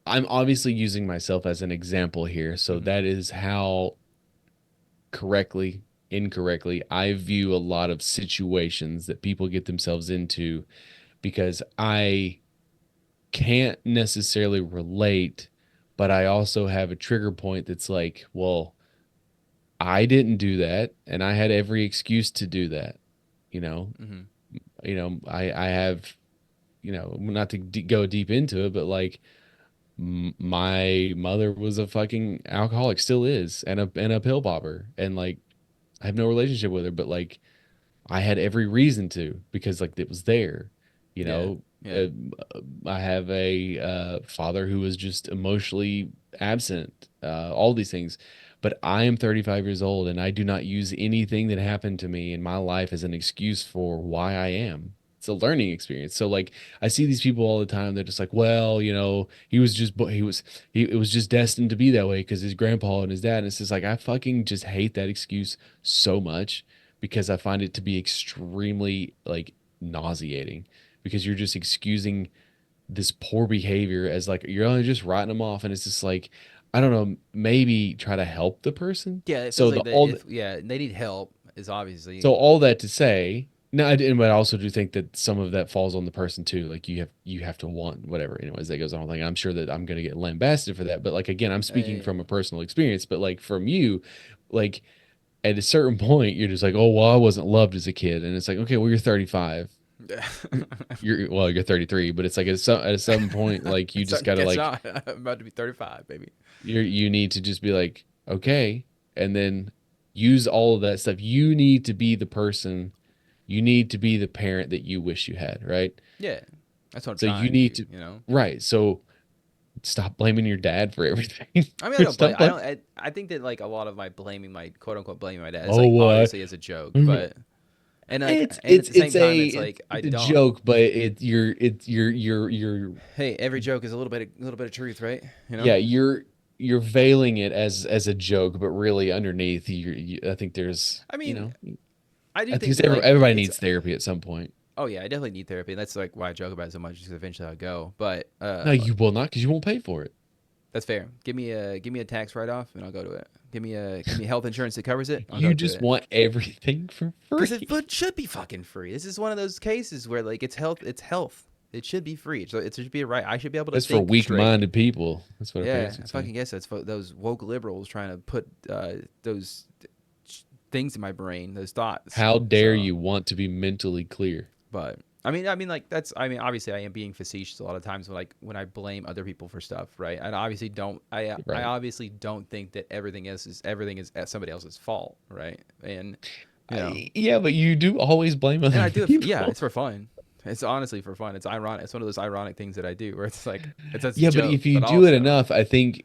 I'm obviously using myself as an example here. So
Hmm.
that is how correctly, incorrectly, I view a lot of situations that people get themselves into because I can't necessarily relate, but I also have a trigger point that's like, well, I didn't do that, and I had every excuse to do that. You know,
Hmm.
I have, not to go deep into it, but like my mother was a fucking alcoholic, still is, and a pill popper, and like I have no relationship with her, but like I had every reason to because like it was there, you
Yeah.
know.
Yeah.
I have a father who was just emotionally absent, all these things. But I am 35 years old and I do not use anything that happened to me in my life as an excuse for why I am. It's a learning experience. So like I see these people all the time. They're just like, well, you know, it was just destined to be that way because his grandpa and his dad. And it's just like I fucking just hate that excuse so much because I find it to be extremely like nauseating because you're just excusing this poor behavior as like you're only just writing them off, and it's just like I don't know, maybe try to help the person.
Yeah, it feels
So
like they need help is obviously.
all that to say, no, but I also do think that some of that falls on the person too. Like you have to want whatever. Anyways, that goes on. Like I'm sure that I'm gonna get lambasted for that, but like again, I'm speaking
uh,
from a personal experience. But like from you, like at a certain point, you're just like, oh well, I wasn't loved as a kid, and it's like, okay, well you're 35. You're 33, but it's like at some point, like you
so
just gotta
guess
like
not. I'm about to be 35, baby.
you need to just be like, okay, and then use all of that stuff. You need to be the person, you need to be the parent that you wish you had, right?
Yeah, that's what I'm
So you
trying to
need
do.
to,
You know.
right? So stop blaming your dad for everything.
I mean, I don't blame.
Stop blaming.
I think that like a lot of my blaming my quote unquote blaming my dad is
Oh,
like
what?
obviously as a joke, but
It's
and at the same
it's
time,
a
it's like I
a
don't.
joke, but you're
Hey, every joke is a little bit of truth, right? You know.
yeah, you're veiling it as a joke, but really underneath I think there's,
I
you
mean,
know,
I do
I think
think that like
everybody
it's.
needs therapy at some point.
Oh yeah, I definitely need therapy. That's like why I joke about it so much because eventually I'll go. But
No, you will not because you won't pay for it.
that's fair. Give me a tax write off and I'll go to it. Give me health insurance that covers it. I'll
You
go to
just
it.
want everything for
Because
free.
it should be fucking free. This is one of those cases where like it's health. It's health. It should be free. So it should be a right. I should be able to
That's for
think straight.
weak-minded people. That's what our
Yeah,
parents
I
would say.
fucking guess that's those woke liberals trying to put those things in my brain, those thoughts.
How dare
So,
you want to be mentally clear?
but I mean, like that's. I mean, obviously, I am being facetious a lot of times when I blame other people for stuff, right? And obviously, I
Right.
obviously don't think that everything is at somebody else's fault, right? And you know,
Yeah, but you do always blame
and
other
I do it. Yeah,
people.
it's for fun. It's honestly for fun. It's ironic. It's one of those ironic things that I do where it's like it's a
Yeah, but
joke,
if you
but
do it
also,
enough, I think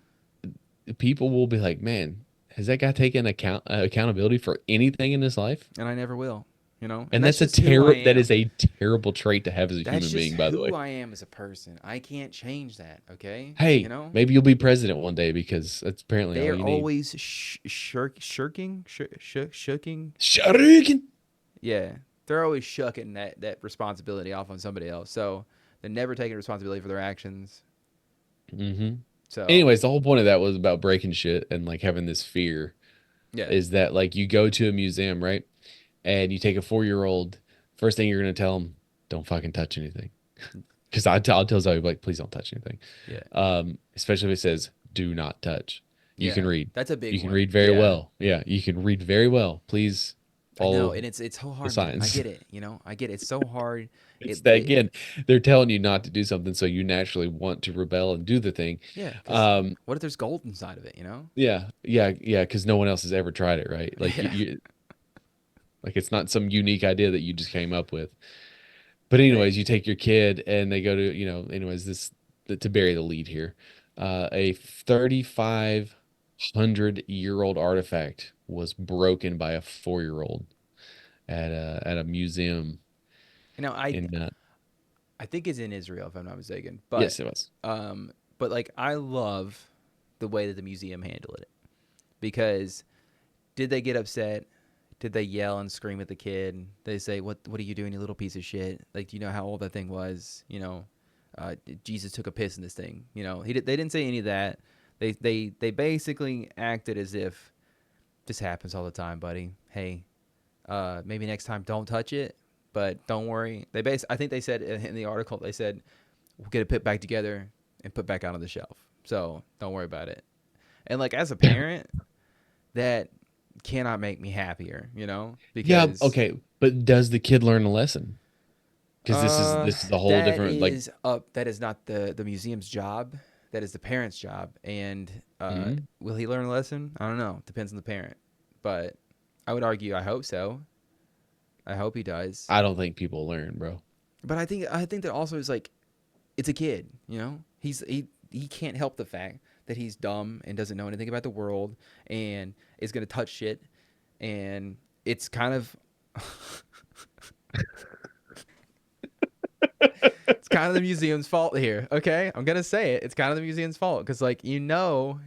people will be like, "Man, has that guy taken accountability for anything in his life?"
and I never will. You know, and
And
that's
that's a
just who I
that
am.
is a terrible trait to have as a
That's
human
just
being, by the
who
way.
I am as a person. I can't change that. Okay, you
Hey,
know.
maybe you'll be president one day because that's apparently
They
all
are
you need.
always shirking.
Shuriken.
Yeah, they're always shucking that responsibility off on somebody else. So they're never taking responsibility for their actions.
Hmm.
So
Anyways, the whole point of that was about breaking shit and like having this fear
yeah,
is that like you go to a museum, right? And you take a 4-year-old, first thing you're going to tell them, don't fucking touch anything. Because I'll tell Zoe, like, please don't touch anything.
yeah,
Especially if it says, do not touch. You can
yeah.
read.
That's a
You
big
can
one.
read very
Yeah,
well. Yeah, you can read very well. Please
I know,
follow
and it's so
the
hard, man. I
signs.
get it. You know, I get it. It's so hard.
It's that again, they're telling you not to do something, so you naturally want to rebel and do the thing.
Yeah, because
Um,
what if there's gold inside of it? You know?
yeah, because no one else has ever tried it, right? Like
Yeah.
like it's not some unique idea that you just came up with. But
Hey,
anyways, you take your kid and they go to, anyways, to bury the lead here. A 3,500-year-old artifact was broken by a 4-year-old at a museum
you know,
in
I think it's in Israel if I'm not mistaken,
yes, it was.
but like I love the way that the museum handled it because did they get upset? Did they yell and scream at the kid? They say, What are you doing, you little piece of shit? Like, do you know how old that thing was? You know, Jesus took a piss in this thing. You know, they didn't say any of that. They basically acted as if this happens all the time, buddy. Hey, maybe next time don't touch it, but don't worry. I think they said in the article they said we'll get it put back together and put back out on the shelf. So don't worry about it. And like as a parent, that cannot make me happier, you know,
Yeah,
because
okay, but does the kid learn a lesson? Because this is a whole different like
that is not the museum's job. that is the parent's job. And
Mhm.
will he learn a lesson? I don't know. Depends on the parent. But I would argue, I hope so. I hope he does.
I don't think people learn, bro.
But I think that also is like, it's a kid, you know? He can't help the fact that he's dumb and doesn't know anything about the world and is gonna touch shit, and it's kind of it's kind of the museum's fault here. Okay, I'm gonna say it. It's kind of the museum's fault because, like,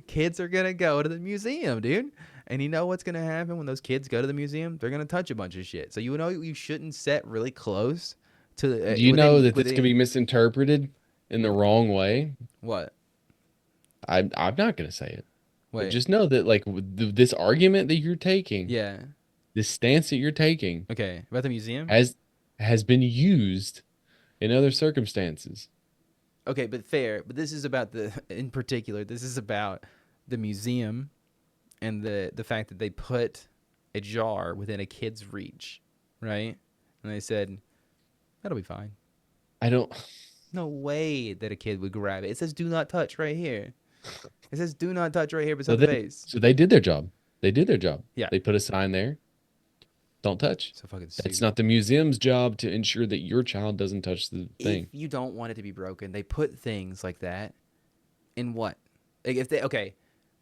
kids are gonna go to the museum, dude, and you know what's gonna happen when those kids go to the museum? They're gonna touch a bunch of shit. So you shouldn't set really close to
Do you know that this can be misinterpreted in the
what
wrong way?
what
I'm not gonna say it, but
wait
just know that like this argument that you're taking,
yeah
this stance that you're taking,
okay about the museum.
has been used in other circumstances.
Okay, but fair. But this is about in particular, this is about the museum and the fact that they put a jar within a kid's reach, right? And they said, that'll be fine.
I don't.
No way that a kid would grab it. It says do not touch right here. It says do not touch right here
So
beside the vase.
they did their job. They did their job.
Yeah.
They put a sign there. Don't touch.
So fucking
That's
stupid.
not the museum's job to ensure that your child doesn't touch the
If
thing.
you don't want it to be broken, they put things like that in what? Like if they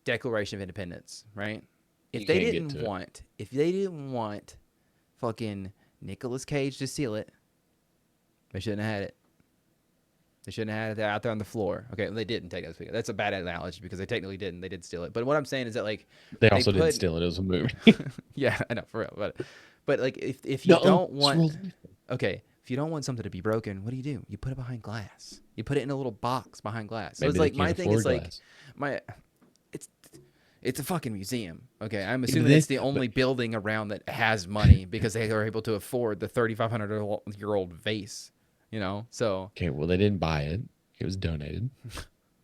Declaration of Independence, right?
You can't get to it.
If they didn't want fucking Nicolas Cage to steal it, they shouldn't have had it. They shouldn't have had it out there on the floor. Okay, well, they didn't take it. That's a bad analogy because they technically didn't. They did steal it. But what I'm saying is that, like,
They also didn't steal it. It was a movie.
yeah, I know, for real. But like if you
No,
don't
it's real
want
life.
okay, if you don't want something to be broken, what do? You put it behind glass. You put it in a little box behind glass. So
Maybe
it's
they
like
can't
my thing is
afford
like
glass.
my it's it's a fucking museum. Okay, I'm
but
assuming
they-
it's the only building around that has money because they are able to afford the 3,500-year-old vase. You know, so
Okay, well, they didn't buy it. It was donated.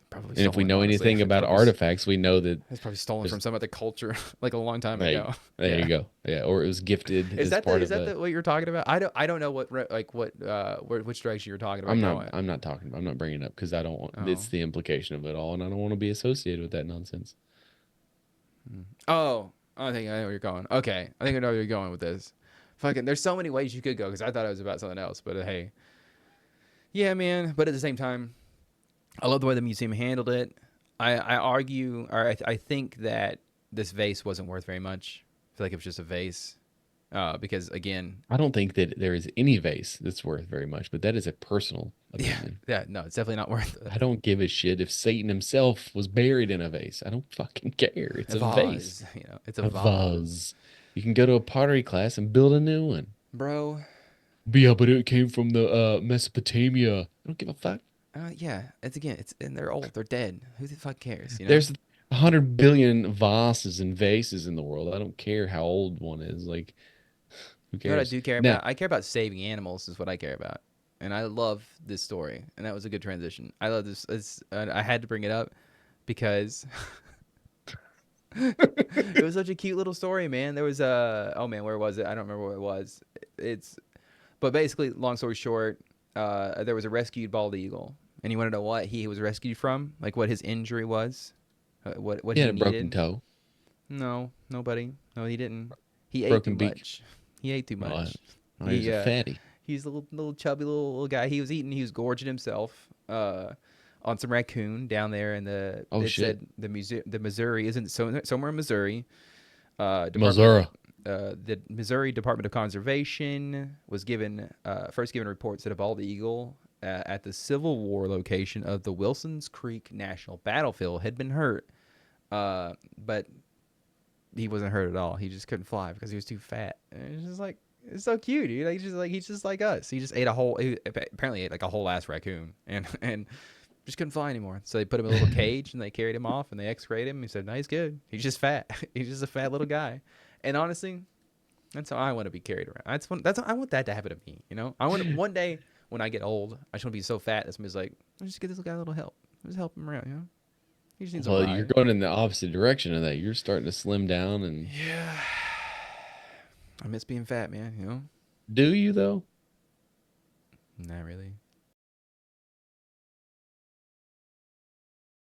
probably
And if we
stolen.
know
Honestly,
anything about artifacts, we know that
it's probably stolen
there's
from some other culture like a long time
Hey,
ago.
there
Yeah.
you go. Yeah, or it was gifted
Is
as
that
part
is
of
that
a.
what you're talking about? I don't know which direction you're talking about
I'm
going.
not. I'm not talking. I'm not bringing it up because I don't want.
Oh.
It's the implication of it all, and I don't want to be associated with that nonsense.
Oh, I think I know where you're going. Okay, I think I know where you're going with this. Fucking, there's so many ways you could go because I thought it was about something else. But hey, yeah, man. But at the same time, I love the way the museum handled it. I argue, or I think that this vase wasn't worth very much. I feel like it was just a vase. Because again,
I don't think that there is any vase that's worth very much, but that is a personal opinion.
yeah, no, it's definitely not worth
I don't give a shit if Satan himself was buried in a vase. I don't fucking care. It's a vase.
vase. You know, it's a
A
vase,
vase. You can go to a pottery class and build a new one.
bro.
Yeah, but it came from the Mesopotamia. I don't give a fuck.
Yeah, and they're old, they're dead. Who the fuck cares? You know,
There's 100 billion vases and vases in the world. I don't care how old one is. Like, who
you know what I
cares?
do care
Now,
about? I care about saving animals. Is what I care about, and I love this story. And that was a good transition. I love this. I had to bring it up because it was such a cute little story, man. There was oh man, where was it? I don't remember where it was. But basically, long story short, there was a rescued bald eagle, and you want to know what he was rescued from? Like what his injury was? What
he
he
had a broken
needed?
toe,
No, nobody. No, he didn't. He ate too
broken beak.
much. He ate too
Oh,
much.
oh, he was a fatty.
He's a little chubby little guy. He was eating. He was gorging himself on some raccoon down there in the.
Oh,
it
shit.
said the Missouri isn't somewhere in Missouri.
Missouri.
The Missouri Department of Conservation was first given reports that a bald eagle at the Civil War location of the Wilson's Creek National Battlefield had been hurt, but he wasn't hurt at all. He just couldn't fly because he was too fat. And it's just like it's so cute, dude. Like, he's just like us. He just ate apparently ate like a whole ass raccoon and just couldn't fly anymore. So they put him in a little cage and they carried him off and they X-rayed him. He said, "No, he's good. He's just fat. He's just a fat little guy." And honestly, that's how I want to be carried around. I want that to happen to me. You know, I want one day when I get old, I just want to be so fat that somebody's like, "Let's just give this guy a little help. Just help him around." You know, he just needs a
Well,
ride.
you're going in the opposite direction of that. You're starting to slim down, and
Yeah, I miss being fat, man. You know,
do you though?
not really.